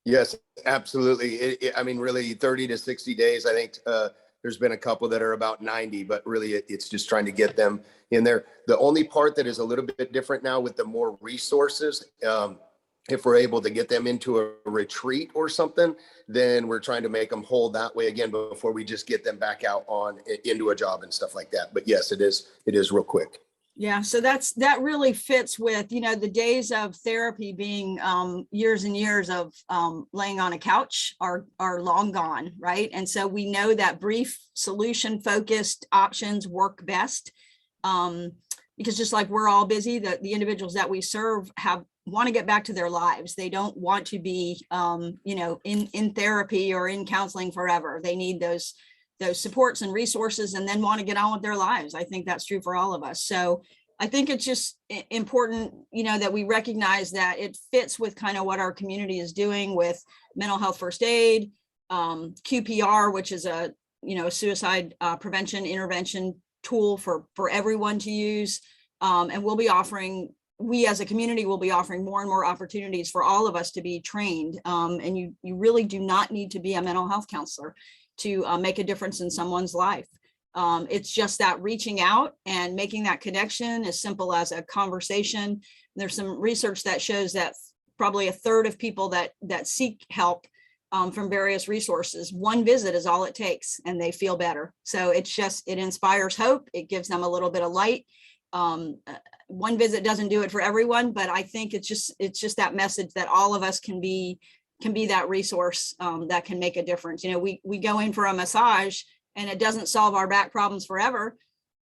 Yes, absolutely. I mean, really 30 to 60 days. I think there's been a couple that are about 90, but really it's just trying to get them in there. The only part that is a little bit different now with the more resources, if we're able to get them into a retreat or something, then we're trying to make them whole that way again before we just get them back out into a job and stuff like that. But yes, it is real quick. Yeah, so that really fits with, the days of therapy being years and years of laying on a couch are long gone, right? And so we know that brief solution focused options work best because just like we're all busy, the individuals that we serve want to get back to their lives. They don't want to be, in therapy or in counseling forever. They need those supports and resources and then want to get on with their lives. I think that's true for all of us. So I think it's just important, that we recognize that it fits with kind of what our community is doing with mental health first aid, QPR, which is a suicide prevention intervention tool for everyone to use. And we as a community will be offering more and more opportunities for all of us to be trained. And you really do not need to be a mental health counselor to make a difference in someone's life. It's just that reaching out and making that connection as simple as a conversation. There's some research that shows that probably a third of people that seek help from various resources, one visit is all it takes and they feel better. So it inspires hope. It gives them a little bit of light. One visit doesn't do it for everyone, but I think it's just that message that all of us can be that resource that can make a difference. We go in for a massage and it doesn't solve our back problems forever,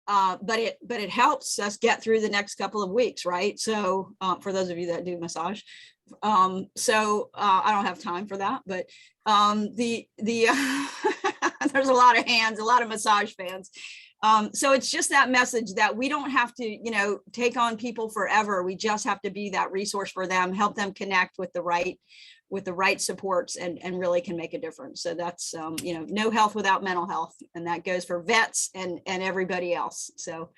but it helps us get through the next couple of weeks, right? So for those of you that do massage, I don't have time for that, but there's a lot of hands, a lot of massage fans. So it's just that message that we don't have to, take on people forever. We just have to be that resource for them, help them connect with the right supports and really can make a difference. So that's, no health without mental health. And that goes for vets and everybody else. So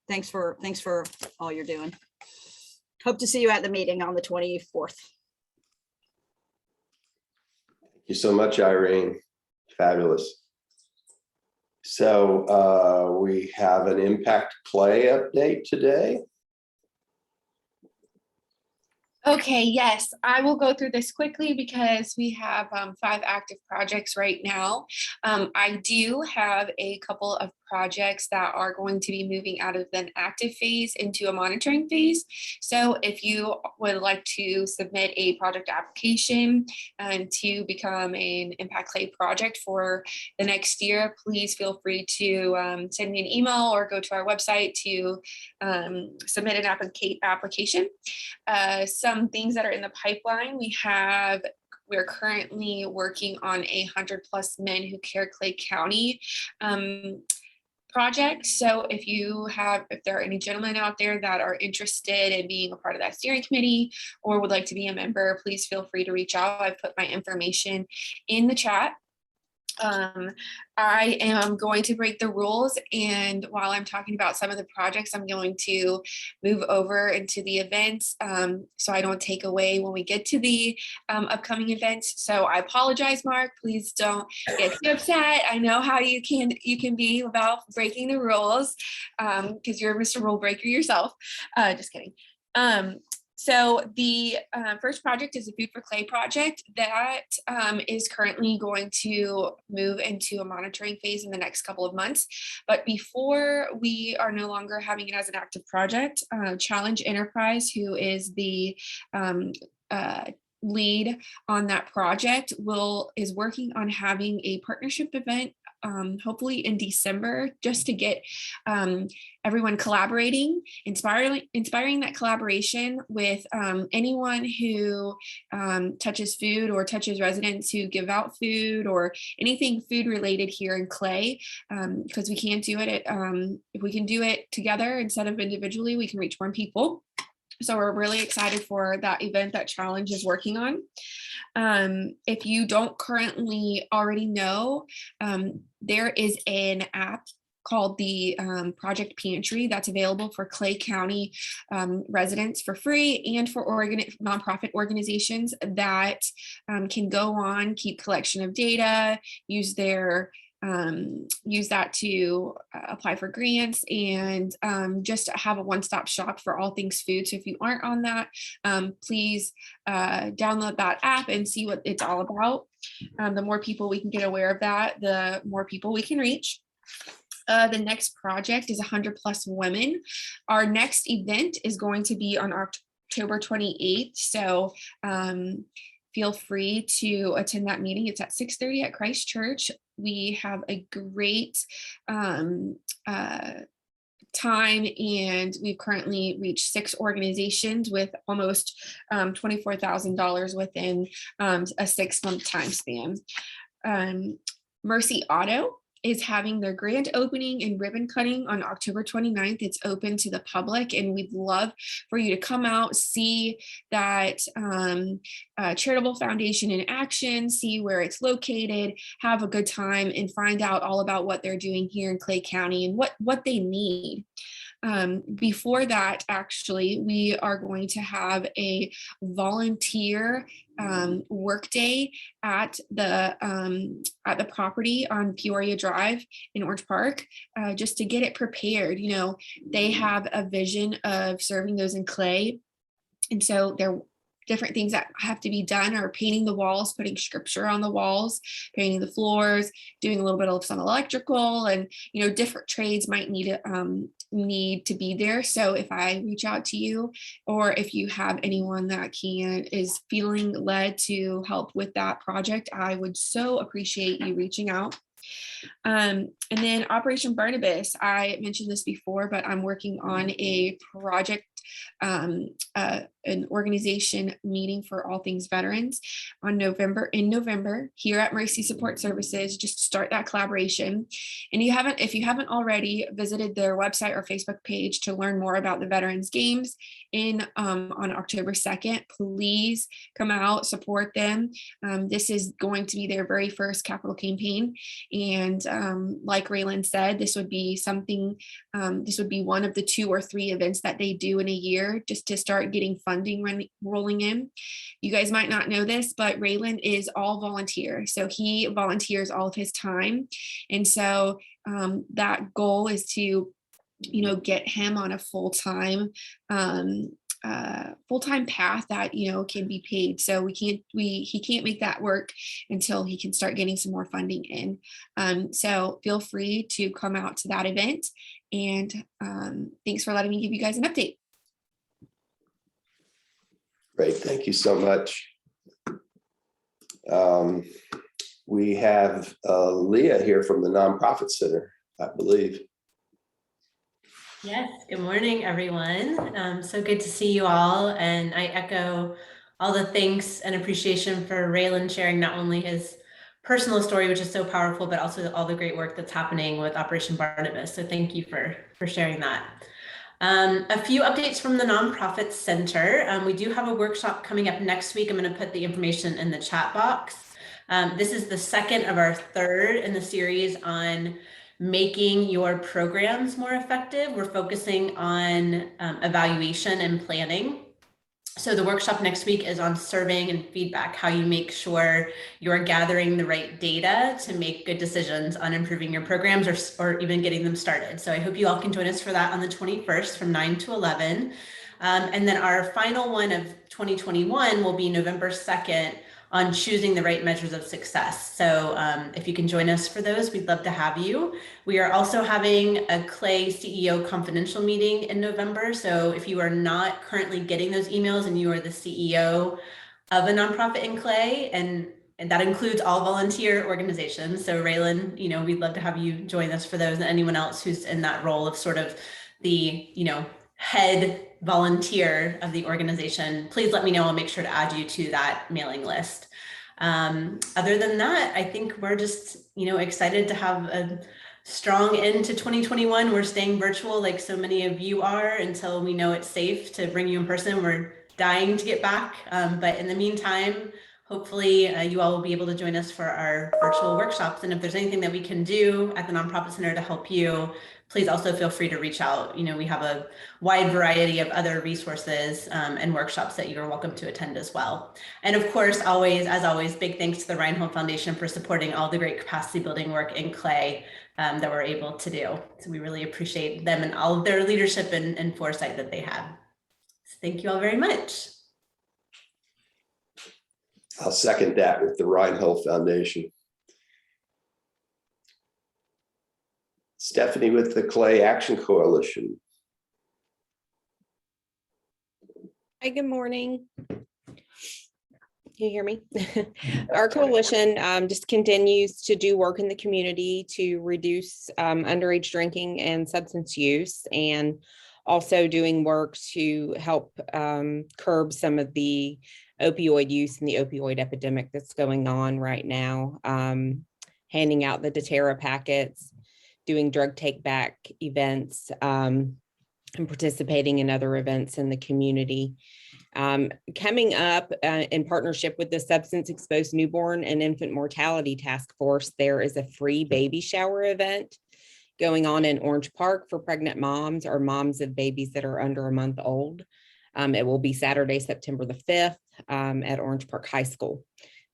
thanks for all you're doing. Hope to see you at the meeting on the 24th. you so much, Irene. Fabulous. So we have an Impact Clay update today. Okay, yes, I will go through this quickly because we have 5 active projects right now. I do have a couple of projects that are going to be moving out of an active phase into a monitoring phase. So if you would like to submit a project application and to become an Impact Clay project for the next year, please feel free to send me an email or go to our website to submit an application. Some things that are in the pipeline, we're currently working on 100+ Men Who Care Clay County project. So if there are any gentlemen out there that are interested in being a part of that steering committee or would like to be a member, please feel free to reach out. I've put my information in the chat. I am going to break the rules, and while I'm talking about some of the projects, I'm going to move over into the events so I don't take away when we get to the upcoming events. So I apologize, Mark. Please don't get too upset. I know how you can be about breaking the rules because you're Mr. Rule Breaker yourself. Just kidding. So the first project is a Food for Clay project that is currently going to move into a monitoring phase in the next couple of months. But before we are no longer having it as an active project, Challenge Enterprise, who is the lead on that project, is working on having a partnership event hopefully in December, just to get everyone collaborating, inspiring that collaboration with anyone who touches food or touches residents who give out food or anything food related here in Clay, because we can't do it if we can do it together instead of individually, we can reach more people. So we're really excited for that event that Challenge is working on. If you don't currently already know, there is an app called the Project Pantry that's available for Clay County residents for free and for nonprofit organizations that can go on, keep collection of data, use that to apply for grants and just have a one-stop shop for all things food. So if you aren't on that, please download that app and see what it's all about. The more people we can get aware of that, the more people we can reach. The next project is 100+ Women. Our next event is going to be on October 28th. So feel free to attend that meeting. It's at 6:30 at Christ Church. We have a great time, and we've currently reached 6 organizations with almost $24,000 within a 6-month time span. Mercy Auto is having their grand opening and ribbon cutting on October 29th. It's open to the public, and we'd love for you to come out, see that charitable foundation in action, see where it's located, have a good time, and find out all about what they're doing here in Clay County and what they need. Before that, actually, we are going to have a volunteer work day at the property on Peoria Drive in Orange Park, just to get it prepared. You know, they have a vision of serving those in Clay, and so they're different things that have to be done are painting the walls, putting scripture on the walls, painting the floors, doing a little bit of some electrical, and different trades might need to be there. So if I reach out to you, or if you have anyone that is feeling led to help with that project, I would so appreciate you reaching out. And then Operation Barnabas, I mentioned this before, but I'm working on a project, an organization meeting for all things veterans in November here at Mercy Support Services, just to start that collaboration. And if you haven't already visited their website or Facebook page to learn more about the Veterans Games on October 2nd, please come out, support them. This is going to be their very first capital campaign. And like Raylan said, this would be one of the 2 or 3 events that they do in a year just to start getting funding rolling in. You guys might not know this, but Raylan is all volunteer. So he volunteers all of his time. And so that goal is to, get him on a full-time path that can be paid. So he can't make that work until he can start getting some more funding in. So feel free to come out to that event, and thanks for letting me give you guys an update. Great, thank you so much. We have Leah here from the Nonprofit Center, I believe. Yes, good morning, everyone. So good to see you all. And I echo all the thanks and appreciation for Raylan sharing not only his personal story, which is so powerful, but also all the great work that's happening with Operation Barnabas. So thank you for sharing that. A few updates from the Nonprofit Center. We do have a workshop coming up next week. I'm going to put the information in the chat box. This is the second of our third in the series on making your programs more effective. We're focusing on evaluation and planning. So the workshop next week is on surveying and feedback, how you make sure you're gathering the right data to make good decisions on improving your programs or even getting them started. So I hope you all can join us for that on the 21st from 9 to 11. And then our final one of 2021 will be November 2nd on choosing the right measures of success. So if you can join us for those, we'd love to have you. We are also having a Clay CEO confidential meeting in November. So if you are not currently getting those emails and you are the CEO of a nonprofit in Clay, and that includes all volunteer organizations. So Raylan, we'd love to have you join us for those, and anyone else who's in that role of sort of the, head volunteer of the organization, please let me know. I'll make sure to add you to that mailing list. Other than that, I think we're just, excited to have a strong end to 2021. We're staying virtual like so many of you are until we know it's safe to bring you in person. We're dying to get back. But in the meantime, hopefully you all will be able to join us for our virtual workshops. And if there's anything that we can do at the Nonprofit Center to help you, please also feel free to reach out. We have a wide variety of other resources and workshops that you're welcome to attend as well. And of course, as always, big thanks to the Reinhold Foundation for supporting all the great capacity building work in Clay that we're able to do. So we really appreciate them and all of their leadership and foresight that they have. So thank you all very much. I'll second that with the Reinhold Foundation. Stephanie with the Clay Action Coalition. Hi, good morning. Can you hear me? Our coalition just continues to do work in the community to reduce underage drinking and substance use, and also doing work to help curb some of the opioid use and the opioid epidemic that's going on right now. Handing out the doTERRA packets, doing drug take back events, and participating in other events in the community. Coming up in partnership with the Substance Exposed Newborn and Infant Mortality Task Force, there is a free baby shower event going on in Orange Park for pregnant moms or moms of babies that are under a month old. It will be Saturday, September the 5th at Orange Park High School.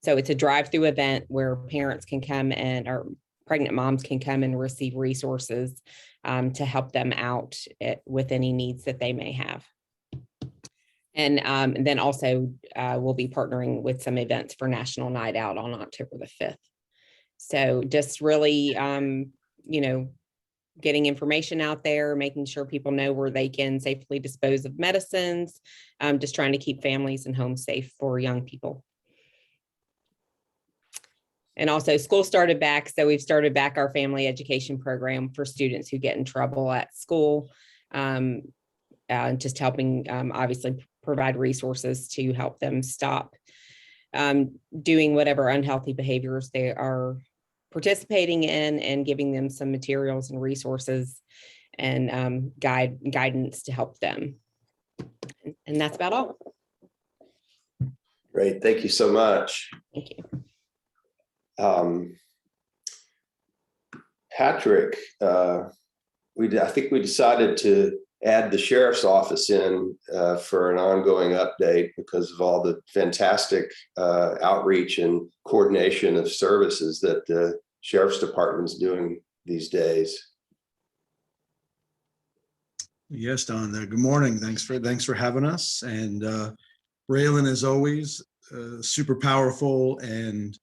So it's a drive-through event where parents can come or pregnant moms can come and receive resources to help them out with any needs that they may have. And then also we'll be partnering with some events for National Night Out on October the 5th. So just really, getting information out there, making sure people know where they can safely dispose of medicines, just trying to keep families and homes safe for young people. And also school started back. So we've started back our family education program for students who get in trouble at school, just helping obviously provide resources to help them stop doing whatever unhealthy behaviors they are participating in, and giving them some materials and resources and guidance to help them. And that's about all. Great, thank you so much. Thank you. Patrick, I think we decided to add the sheriff's office in for an ongoing update because of all the fantastic outreach and coordination of services that the sheriff's department's doing these days. Yes, Don. Good morning. Thanks for having us. And Raylan, as always, super powerful, and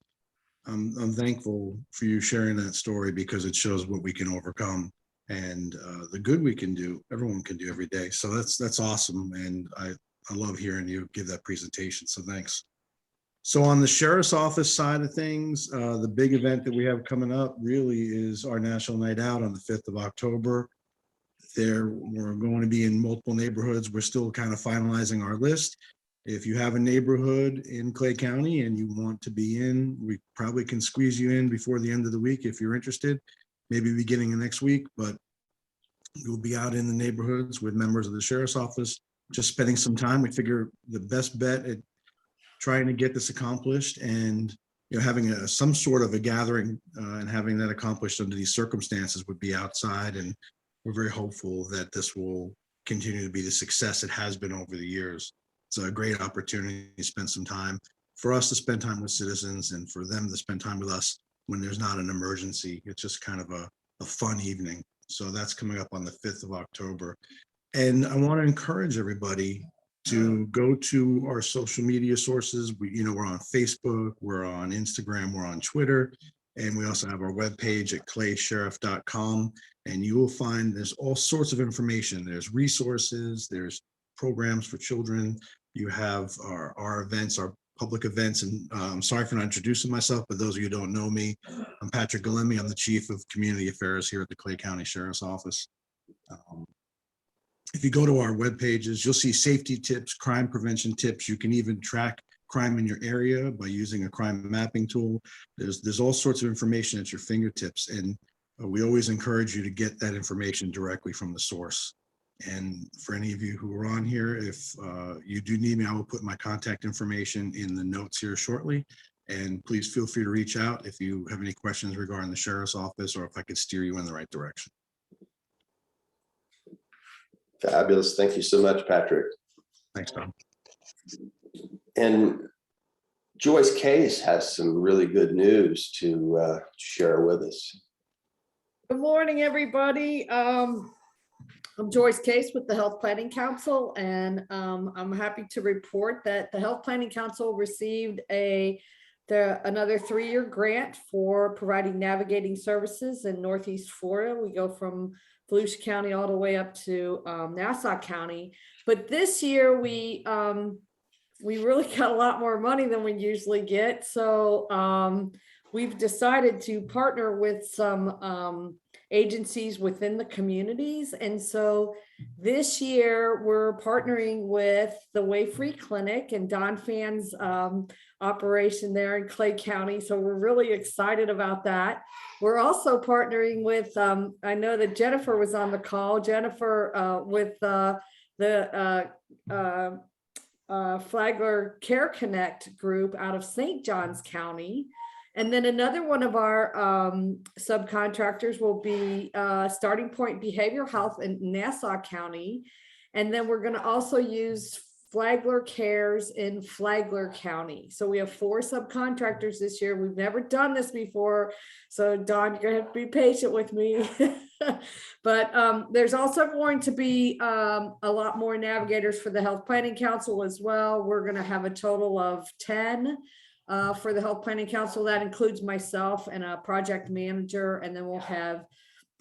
I'm thankful for you sharing that story because it shows what we can overcome and the good we can do. Everyone can do every day. So that's awesome, and I love hearing you give that presentation. So thanks. So on the sheriff's office side of things, the big event that we have coming up really is our National Night Out on the 5th of October. We're going to be in multiple neighborhoods. We're still kind of finalizing our list. If you have a neighborhood in Clay County and you want to be in, we probably can squeeze you in before the end of the week if you're interested, maybe beginning of next week, but we'll be out in the neighborhoods with members of the sheriff's office, just spending some time. We figure the best bet at trying to get this accomplished and having some sort of a gathering and having that accomplished under these circumstances would be outside. And we're very hopeful that this will continue to be the success it has been over the years. It's a great opportunity to spend some time, for us to spend time with citizens and for them to spend time with us when there's not an emergency. It's just kind of a fun evening. So that's coming up on the 5th of October. And I want to encourage everybody to go to our social media sources. We're on Facebook, we're on Instagram, we're on Twitter, and we also have our webpage at claysheriff.com. And you will find there's all sorts of information. There's resources, there's programs for children. You have our events, our public events. And I'm sorry for not introducing myself, but those of you who don't know me, I'm Patrick Galemi. I'm the Chief of Community Affairs here at the Clay County Sheriff's Office. If you go to our web pages, you'll see safety tips, crime prevention tips. You can even track crime in your area by using a crime mapping tool. There's all sorts of information at your fingertips. And we always encourage you to get that information directly from the source. And for any of you who are on here, if you do need me, I will put my contact information in the notes here shortly. And please feel free to reach out if you have any questions regarding the sheriff's office or if I could steer you in the right direction. Fabulous. Thank you so much, Patrick. Thanks, Tom. And Joyce Case has some really good news to share with us. Good morning, everybody. I'm Joyce Case with the Health Planning Council, and I'm happy to report that the Health Planning Council received another 3-year grant for providing navigating services in Northeast Florida. We go from Volusia County all the way up to Nassau County. But this year we really got a lot more money than we usually get. So we've decided to partner with some agencies within the communities. And so this year we're partnering with the Way Free Clinic and Don Fan's operation there in Clay County. So we're really excited about that. We're also partnering with, I know that Jennifer was on the call, Jennifer with the Flagler Care Connect group out of St. Johns County. And then another one of our subcontractors will be Starting Point Behavioral Health in Nassau County. And then we're going to also use Flagler Cares in Flagler County. So we have 4 subcontractors this year. We've never done this before. So Don, you're going to have to be patient with me. But there's also going to be a lot more navigators for the Health Planning Council as well. We're going to have a total of 10 for the Health Planning Council. That includes myself and a project manager, and then we'll have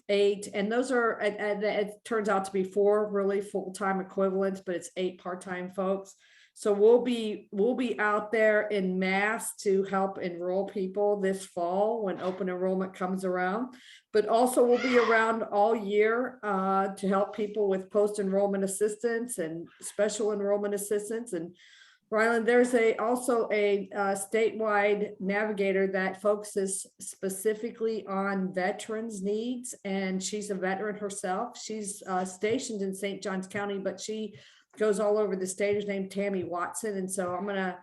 8, and those are, it turns out to be 4 really full-time equivalents, but it's 8 part-time folks. So we'll be out there in mass to help enroll people this fall when open enrollment comes around, but also we'll be around all year to help people with post-enrollment assistance and special enrollment assistance. And Ryland, there's also a statewide navigator that focuses specifically on veterans' needs, and she's a veteran herself. She's stationed in St. Johns County, but she goes all over the state. Her named Tammy Watson, and so I'm gonna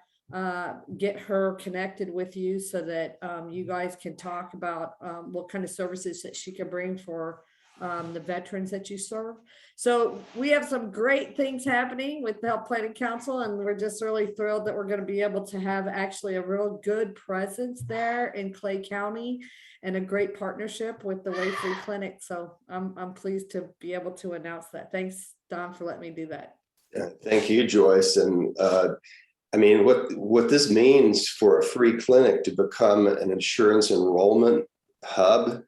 get her connected with you so that you guys can talk about what kind of services that she can bring for the veterans that you serve. So we have some great things happening with the Health Planning Council, and we're just really thrilled that we're going to be able to have actually a real good presence there in Clay County and a great partnership with the Way Free Clinic. So I'm pleased to be able to announce that. Thanks, Don, for letting me do that. Yeah, thank you, Joyce. And I mean, what this means for a free clinic to become an insurance enrollment hub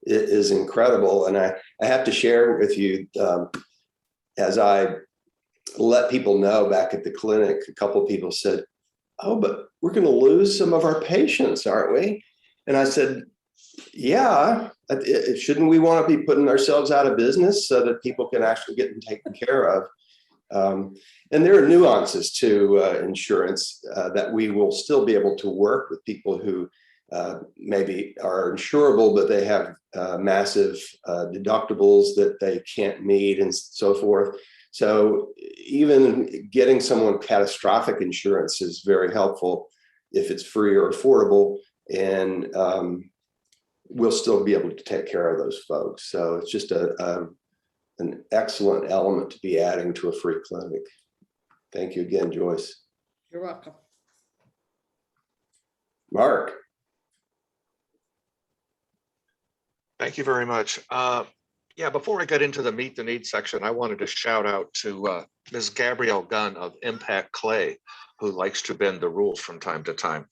is incredible. And I have to share with you, as I let people know back at the clinic, a couple of people said, "Oh, but we're going to lose some of our patients, aren't we?" And I said, "Yeah, shouldn't we want to be putting ourselves out of business so that people can actually get them taken care of?" And there are nuances to insurance that we will still be able to work with people who maybe are insurable, but they have massive deductibles that they can't meet and so forth. So even getting someone catastrophic insurance is very helpful if it's free or affordable, and we'll still be able to take care of those folks. So it's just an excellent element to be adding to a free clinic. Thank you again, Joyce. You're welcome. Mark. Thank you very much. Yeah, before I get into the Meet the Need section, I wanted to shout out to Ms. Gabrielle Gunn of Impact Clay, who likes to bend the rules from time to time.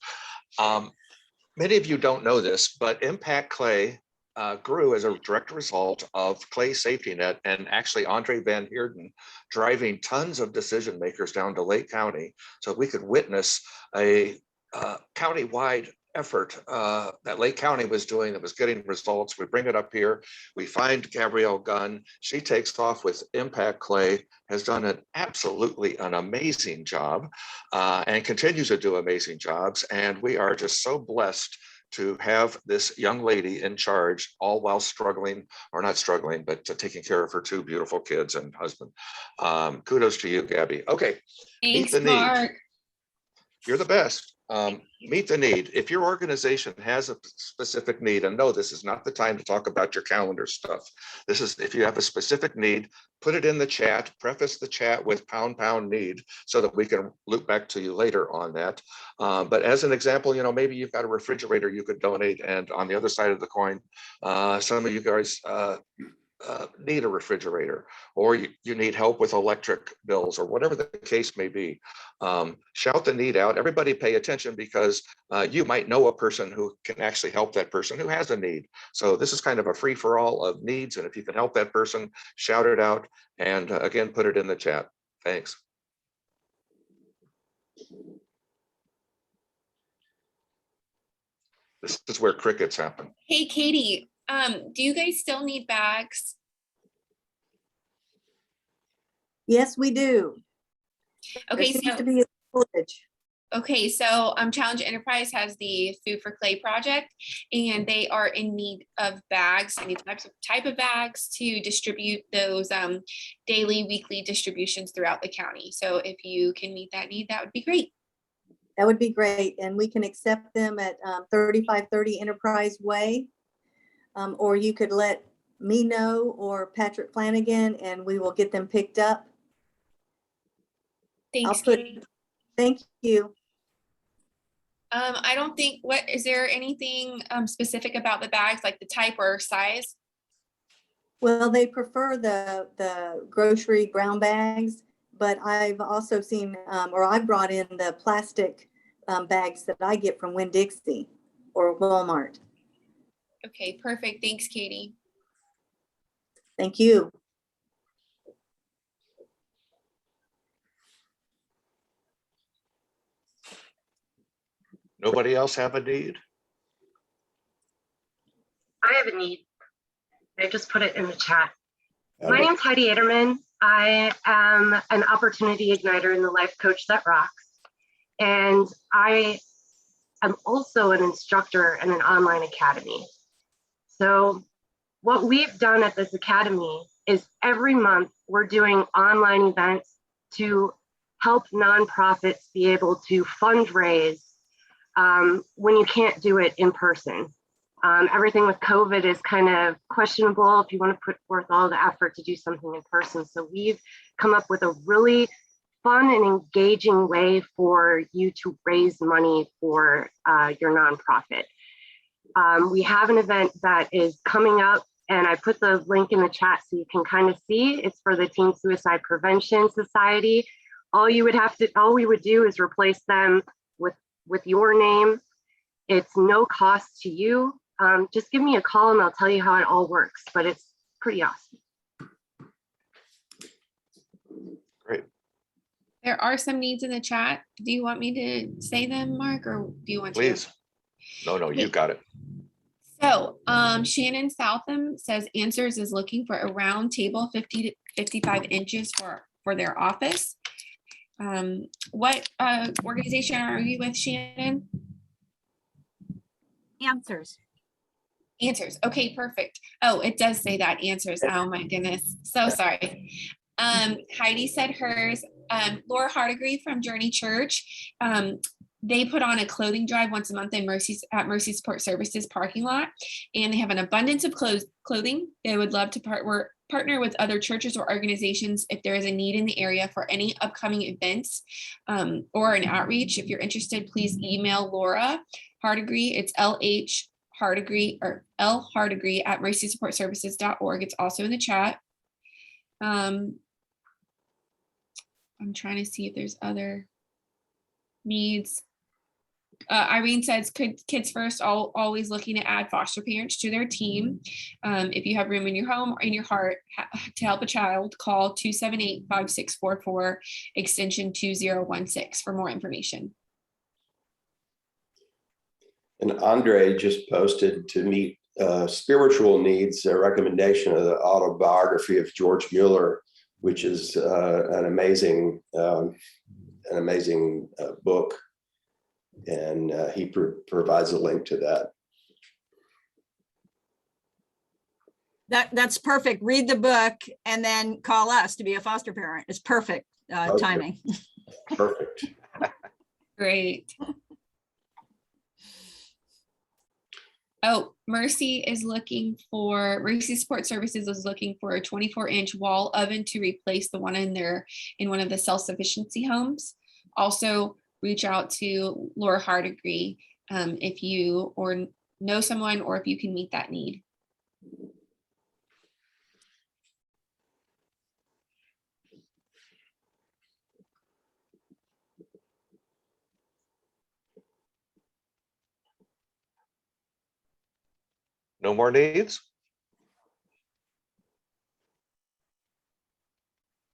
Many of you don't know this, but Impact Clay grew as a direct result of Clay SafetyNet and actually Andre Van Heerden driving tons of decision makers down to Lake County so we could witness a county-wide effort that Lake County was doing that was getting results. We bring it up here. We find Gabrielle Gunn. She takes off with Impact Clay, has done an amazing job and continues to do amazing jobs. And we are just so blessed to have this young lady in charge, all while struggling, or not struggling, but taking care of her two beautiful kids and husband. Kudos to you, Gabby. Okay, Thanks, meet the need. Mark. You're the best. Meet the need. If your organization has a specific need, and no, this is not the time to talk about your calendar stuff. This is if you have a specific need, put it in the chat, preface the chat with pound need so that we can loop back to you later on that. But as an example, maybe you've got a refrigerator you could donate, and on the other side of the coin, some of you guys need a refrigerator, or you need help with electric bills, or whatever the case may be. Shout the need out. Everybody pay attention, because you might know a person who can actually help that person who has a need. So this is kind of a free for all of needs. And if you can help that person, shout it out. And again, put it in the chat. Thanks. This is where crickets happen. Hey, Katie, do you guys still need bags? Yes, we do. Okay, there seems to be a shortage. Okay, so Challenge Enterprise has the Food for Clay project, and they are in need of bags, any type of bags to distribute those daily, weekly distributions throughout the county. So if you can meet that need, that would be great. That would be great. And we can accept them at 3530 Enterprise Way. Or you could let me know, or Patrick Flanagan, and we will get them picked up. Thanks. Thank you. I don't think, is there anything specific about the bags, like the type or size? Well, they prefer the grocery brown bags, but I've also seen, or I've brought in the plastic bags that I get from Winn-Dixie or Walmart. Okay, perfect. Thanks, Katie. Thank you. Nobody else have a need? I have a need. I just put it in the chat. My name's Heidi Aderman. I am an opportunity igniter in the Life Coach That Rocks. And I am also an instructor in an online academy. So what we've done at this academy is every month we're doing online events to help nonprofits be able to fundraise when you can't do it in person. Everything with COVID is kind of questionable if you want to put forth all the effort to do something in person. So we've come up with a really fun and engaging way for you to raise money for your nonprofit. We have an event that is coming up, and I put the link in the chat so you can kind of see. It's for the Teen Suicide Prevention Society. All we would do is replace them with your name. It's no cost to you. Just give me a call and I'll tell you how it all works, but it's pretty awesome. Great. There are some needs in the chat. Do you want me to say them, Mark, or do you want to? Please. No, you got it. So Shannon Southam says Answers is looking for a round table 50 to 55 inches for their office. What organization are you with, Shannon? Answers. Answers. Okay, perfect. Oh, it does say that, Answers. Oh my goodness. So sorry. Heidi said hers. Laura Hardigree from Journey Church. They put on a clothing drive once a month at Mercy Support Services parking lot, and they have an abundance of clothing. They would love to partner with other churches or organizations if there is a need in the area for any upcoming events or an outreach. If you're interested, please email Laura Hardigree. It's LH Hardigree or L Hardigree at mercysupportservices.org. It's also in the chat. I'm trying to see if there's other needs. Irene says, Kids First always looking to add foster parents to their team. If you have room in your home or in your heart to help a child, call 278-5644 extension 2016 for more information. And Andre just posted to meet spiritual needs, a recommendation of the autobiography of George Mueller, which is an amazing book. And he provides a link to that. That's perfect. Read the book and then call us to be a foster parent. It's perfect timing. Perfect. Great. Oh, Mercy Support Services is looking for a 24-inch wall oven to replace the one in one of the self-sufficiency homes. Also, reach out to Laura Hardigree if you or know someone or if you can meet that need. No more needs?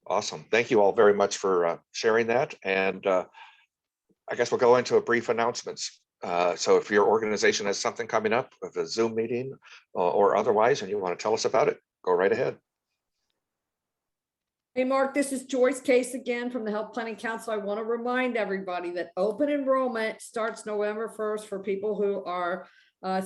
Awesome. Thank you all very much for sharing that. And I guess we'll go into a brief announcements. So if your organization has something coming up with a Zoom meeting or otherwise, and you want to tell us about it, go right ahead. Hey, Mark, this is Joyce Case again from the Health Planning Council. I want to remind everybody that open enrollment starts November 1st for people who are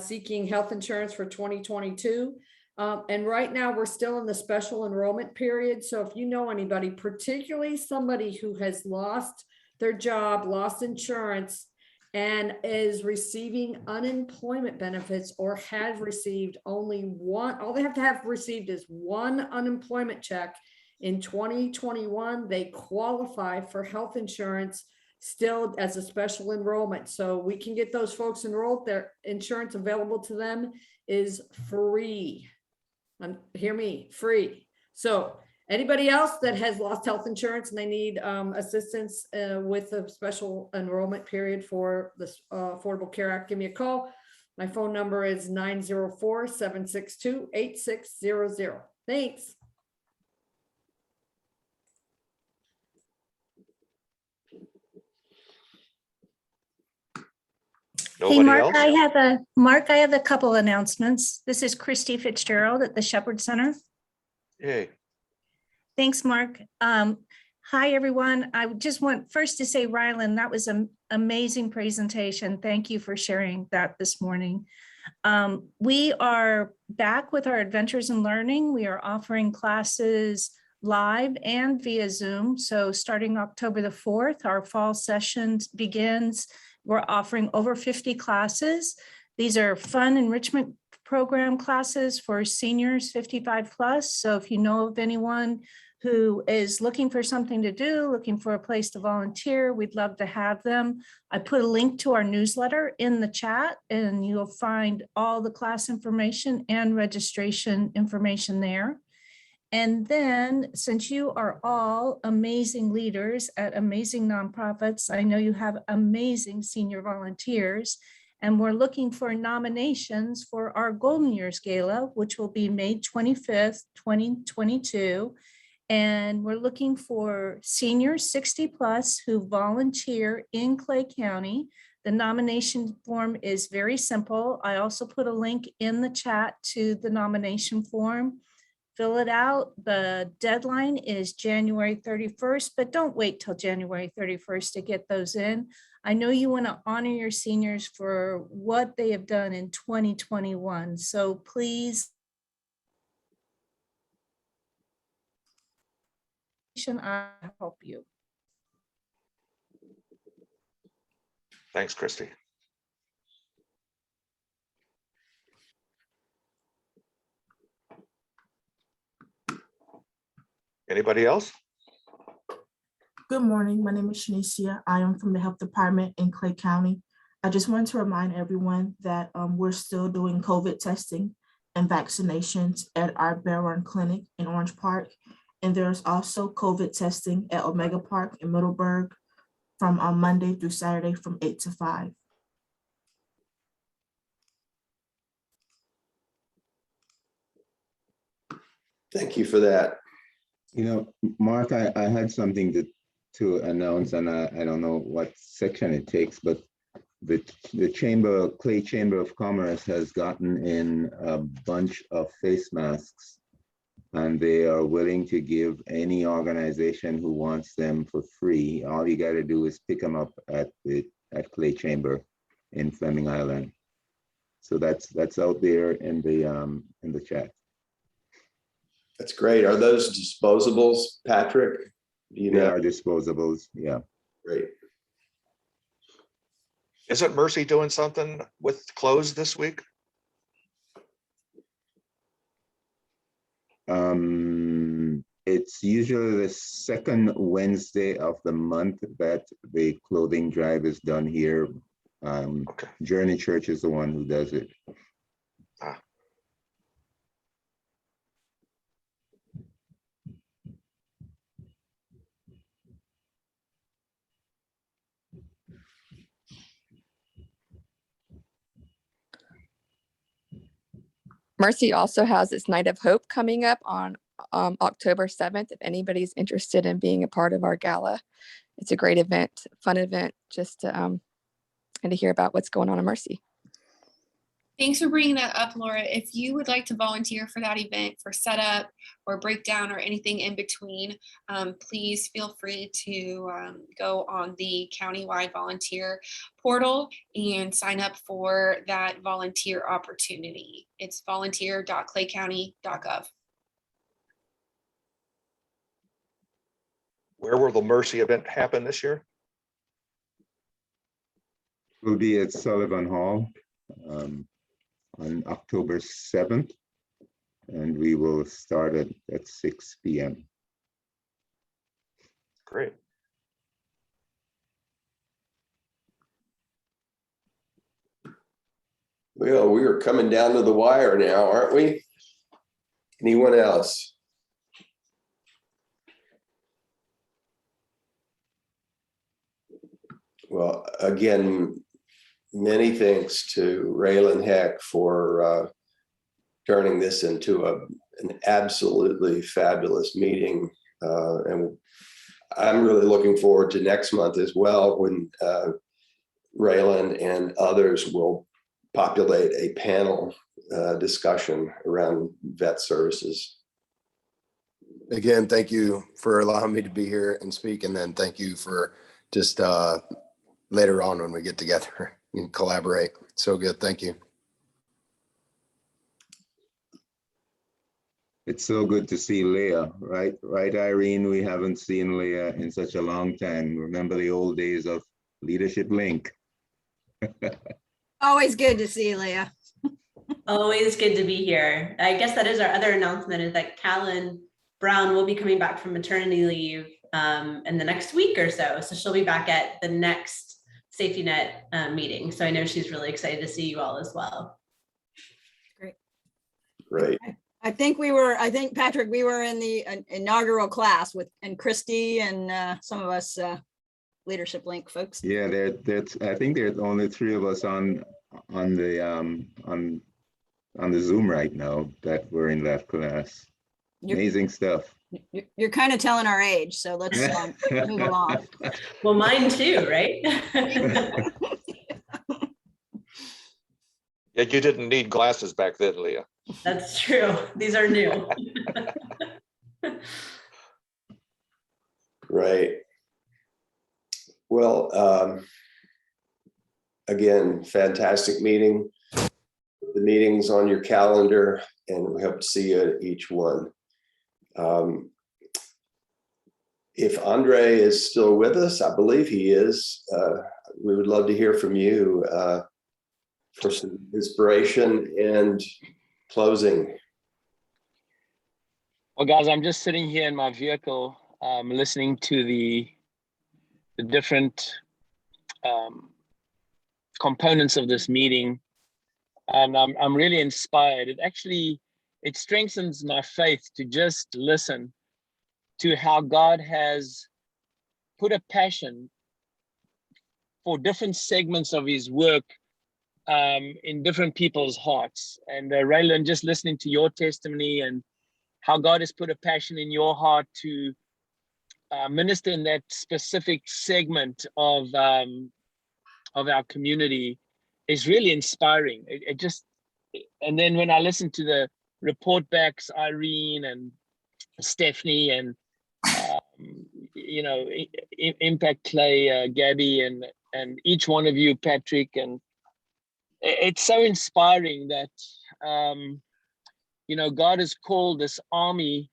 seeking health insurance for 2022. And right now we're still in the special enrollment period. So if you know anybody, particularly somebody who has lost their job, lost insurance, and is receiving unemployment benefits or has received only one, all they have to have received is one unemployment check in 2021, they qualify for health insurance still as a special enrollment. So we can get those folks enrolled. Their insurance available to them is free. Hear me, free. So anybody else that has lost health insurance and they need assistance with a special enrollment period for the Affordable Care Act, give me a call. My phone number is 904-762-8600. Thanks. Nobody Hey, Mark, else? I have a couple announcements. This is Christy Fitzgerald at the Shepherd Center. Yay. Thanks, Mark. Hi, everyone. I just want first to say, Rylan, that was an amazing presentation. Thank you for sharing that this morning. We are back with our Adventures in Learning. We are offering classes live and via Zoom. So starting October the 4th, our fall session begins. We're offering over 50 classes. These are fun enrichment program classes for seniors 55 plus. So if you know of anyone who is looking for something to do, looking for a place to volunteer, we'd love to have them. I put a link to our newsletter in the chat, and you'll find all the class information and registration information there. And then, since you are all amazing leaders at amazing nonprofits, I know you have amazing senior volunteers, and we're looking for nominations for our Golden Years Gala, which will be May 25th, 2022. And we're looking for seniors 60 plus who volunteer in Clay County. The nomination form is very simple. I also put a link in the chat to the nomination form. Fill it out. The deadline is January 31st, but don't wait till January 31st to get those in. I know you want to honor your seniors for what they have done in 2021. So please, I help you. Thanks, Christy. Anybody else? Good morning. My name is Shanicia. I am from the Health Department in Clay County. I just want to remind everyone that we're still doing COVID testing and vaccinations at our Bear Run Clinic in Orange Park. And there's also COVID testing at Omega Park in Middleburg from Monday through Saturday from 8 to 5. Thank you for that. You know, Mark, I had something to announce, and I don't know what section it takes, but the Clay Chamber of Commerce has gotten in a bunch of face masks, and they are willing to give any organization who wants them for free. All you got to do is pick them up at Clay Chamber in Fleming Island. So that's out there in the chat. That's great. Are those disposables, Patrick? Do you know? They are disposables, yeah. Great. Isn't Mercy doing something with clothes this week? It's usually the second Wednesday of the month that the clothing drive is done here. Okay. Journey Church is the one who does it. Ah. Mercy also has its Night of Hope coming up on October 7th. If anybody's interested in being a part of our gala, it's a great event, fun event, just to and to hear about what's going on in Mercy. Thanks for bringing that up, Laura. If you would like to volunteer for that event, for setup or breakdown or anything in between, please feel free to go on the countywide volunteer portal and sign up for that volunteer opportunity. It's volunteer.claycounty.gov. Where will the Mercy event happen this year? Will be at Sullivan Hall on October 7th, and we will start at 6 p.m. Great. Well, we are coming down to the wire now, aren't we? Anyone else? Well, again, many thanks to Raylan Heck for turning this into an absolutely fabulous meeting. And I'm really looking forward to next month as well, when Raylan and others will populate a panel discussion around vet services. Again, thank you for allowing me to be here and speak. And then thank you for just later on when we get together and collaborate. So good. Thank you. It's so good to see Leah, right? Right, Irene? We haven't seen Leah in such a long time. Remember the old days of Leadership Link? Always good to see you, Leah. Always good to be here. I guess that is our other announcement, is that Callan Brown will be coming back from maternity leave in the next week or so. So she'll be back at the next SafetyNet meeting. So I know she's really excited to see you all as well. Great. I think Patrick, we were in the inaugural class and Christy and some of us Leadership Link folks. Yeah, I think there's only 3 of us on the Zoom right now that were in that class. Amazing stuff. You're kind of telling our age, so let's move along. Well, mine too, right? Yeah, you didn't need glasses back then, Leah. That's true. These are new. Right. Well, again, fantastic meeting. The meeting's on your calendar, and we hope to see you at each one. If Andre is still with us, I believe he is, we would love to hear from you for some inspiration and closing. Well, guys, I'm just sitting here in my vehicle, listening to the different components of this meeting, and I'm really inspired. It strengthens my faith to just listen to how God has put a passion for different segments of his work in different people's hearts. And Raylan, just listening to your testimony and how God has put a passion in your heart to minister in that specific segment of our community is really inspiring. And then when I listen to the report backs, Irene and Stephanie and Impact Clay, Gabby, and each one of you, Patrick, and it's so inspiring that God has called this army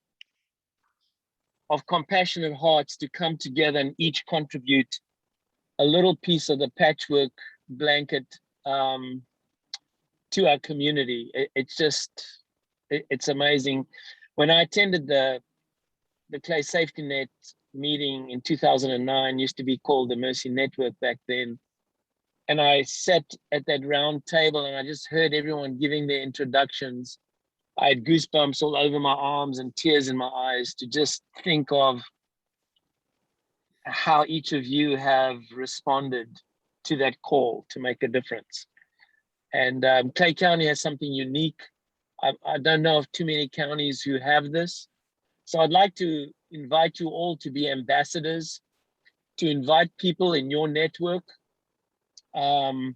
of compassionate hearts to come together and each contribute a little piece of the patchwork blanket to our community. It's amazing. When I attended the Clay SafetyNet meeting in 2009, used to be called the Mercy Network back then, and I sat at that round table and I just heard everyone giving their introductions. I had goosebumps all over my arms and tears in my eyes to just think of how each of you have responded to that call to make a difference. And Clay County has something unique. I don't know of too many counties who have this. So I'd like to invite you all to be ambassadors, to invite people in your network to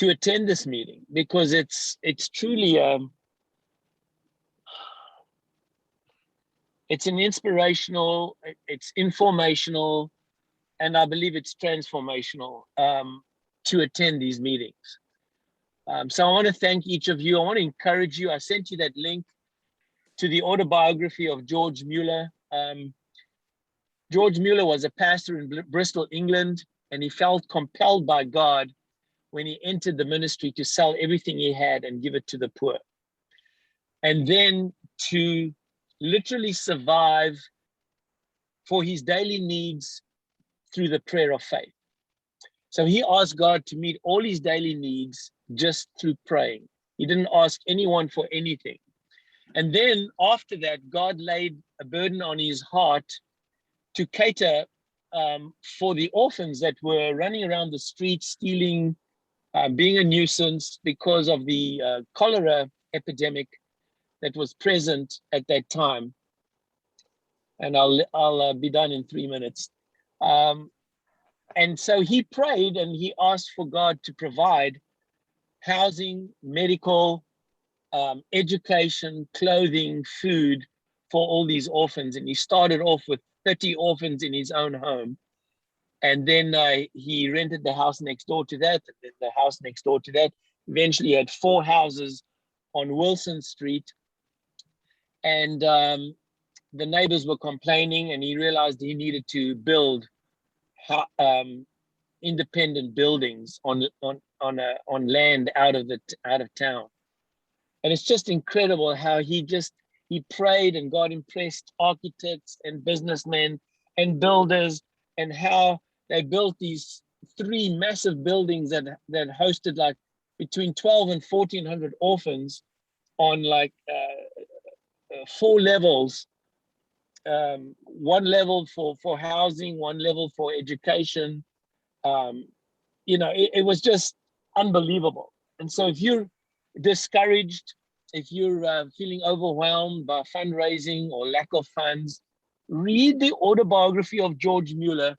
attend this meeting, because it's truly it's an inspirational, it's informational, and I believe it's transformational to attend these meetings. So I want to thank each of you. I want to encourage you. I sent you that link to the autobiography of George Mueller. George Mueller was a pastor in Bristol, England, and he felt compelled by God when he entered the ministry to sell everything he had and give it to the poor. And then to literally survive for his daily needs through the prayer of faith. So he asked God to meet all his daily needs just through praying. He didn't ask anyone for anything. And then after that, God laid a burden on his heart to cater for the orphans that were running around the streets, stealing, being a nuisance because of the cholera epidemic that was present at that time. And I'll be done in 3 minutes. And so he prayed and he asked for God to provide housing, medical, education, clothing, food for all these orphans. And he started off with 30 orphans in his own home. And then he rented the house next door to that, and then the house next door to that. Eventually he had 4 houses on Wilson Street. And the neighbors were complaining, and he realized he needed to build independent buildings on land out of town. And it's just incredible how he prayed and God impressed architects and businessmen and builders, and how they built these 3 massive buildings that hosted like between 12 and 1400 orphans on like 4 levels. 1 level for housing, 1 level for education. It was just unbelievable. And so if you're discouraged, if you're feeling overwhelmed by fundraising or lack of funds, read the autobiography of George Mueller.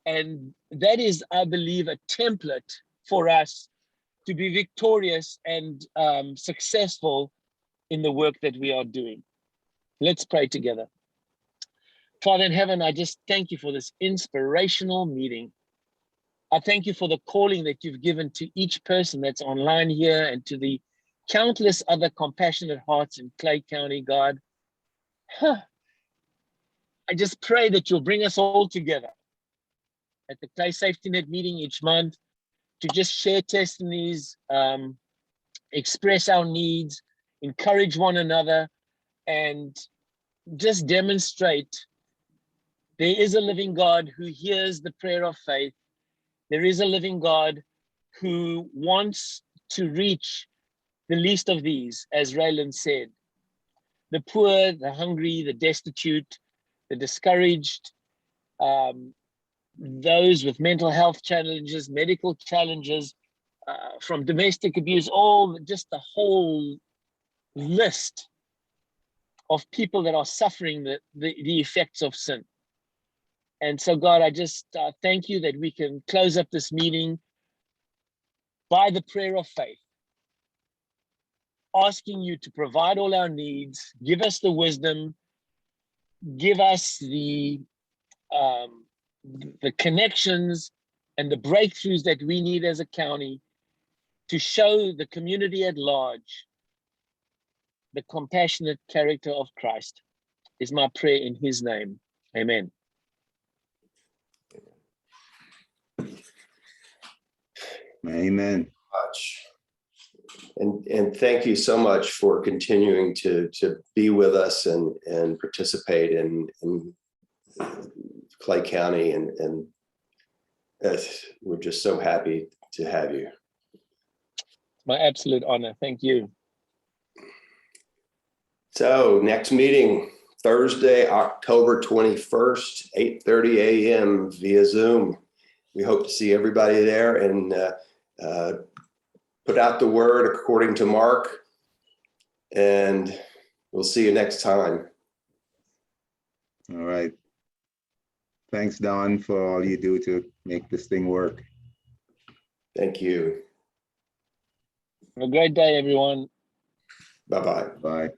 And that is, I believe, a template for us to be victorious and successful in the work that we are doing. Let's pray together. Father in heaven, I just thank you for this inspirational meeting. I thank you for the calling that you've given to each person that's online here, and to the countless other compassionate hearts in Clay County, God. I just pray that you'll bring us all together at the Clay SafetyNet meeting each month to just share testimonies, express our needs, encourage one another, and just demonstrate there is a living God who hears the prayer of faith. There is a living God who wants to reach the least of these, as Raylan said, the poor, the hungry, the destitute, the discouraged, those with mental health challenges, medical challenges, from domestic abuse, just the whole list of people that are suffering the effects of sin. And so, God, I just thank you that we can close up this meeting by the prayer of faith, asking you to provide all our needs, give us the wisdom, give us the connections and the breakthroughs that we need as a county to show the community at large the compassionate character of Christ, is my prayer in his name. Amen. Amen. And thank you so much for continuing to be with us and participate in Clay County, and we're just so happy to have you. My absolute honor. Thank you. So next meeting, Thursday, October 21st, 8:30 a.m. via Zoom. We hope to see everybody there and put out the word according to Mark, and we'll see you next time. All right. Thanks, Don, for all you do to make this thing work. Thank you. Have a great day, everyone. Bye-bye. Bye.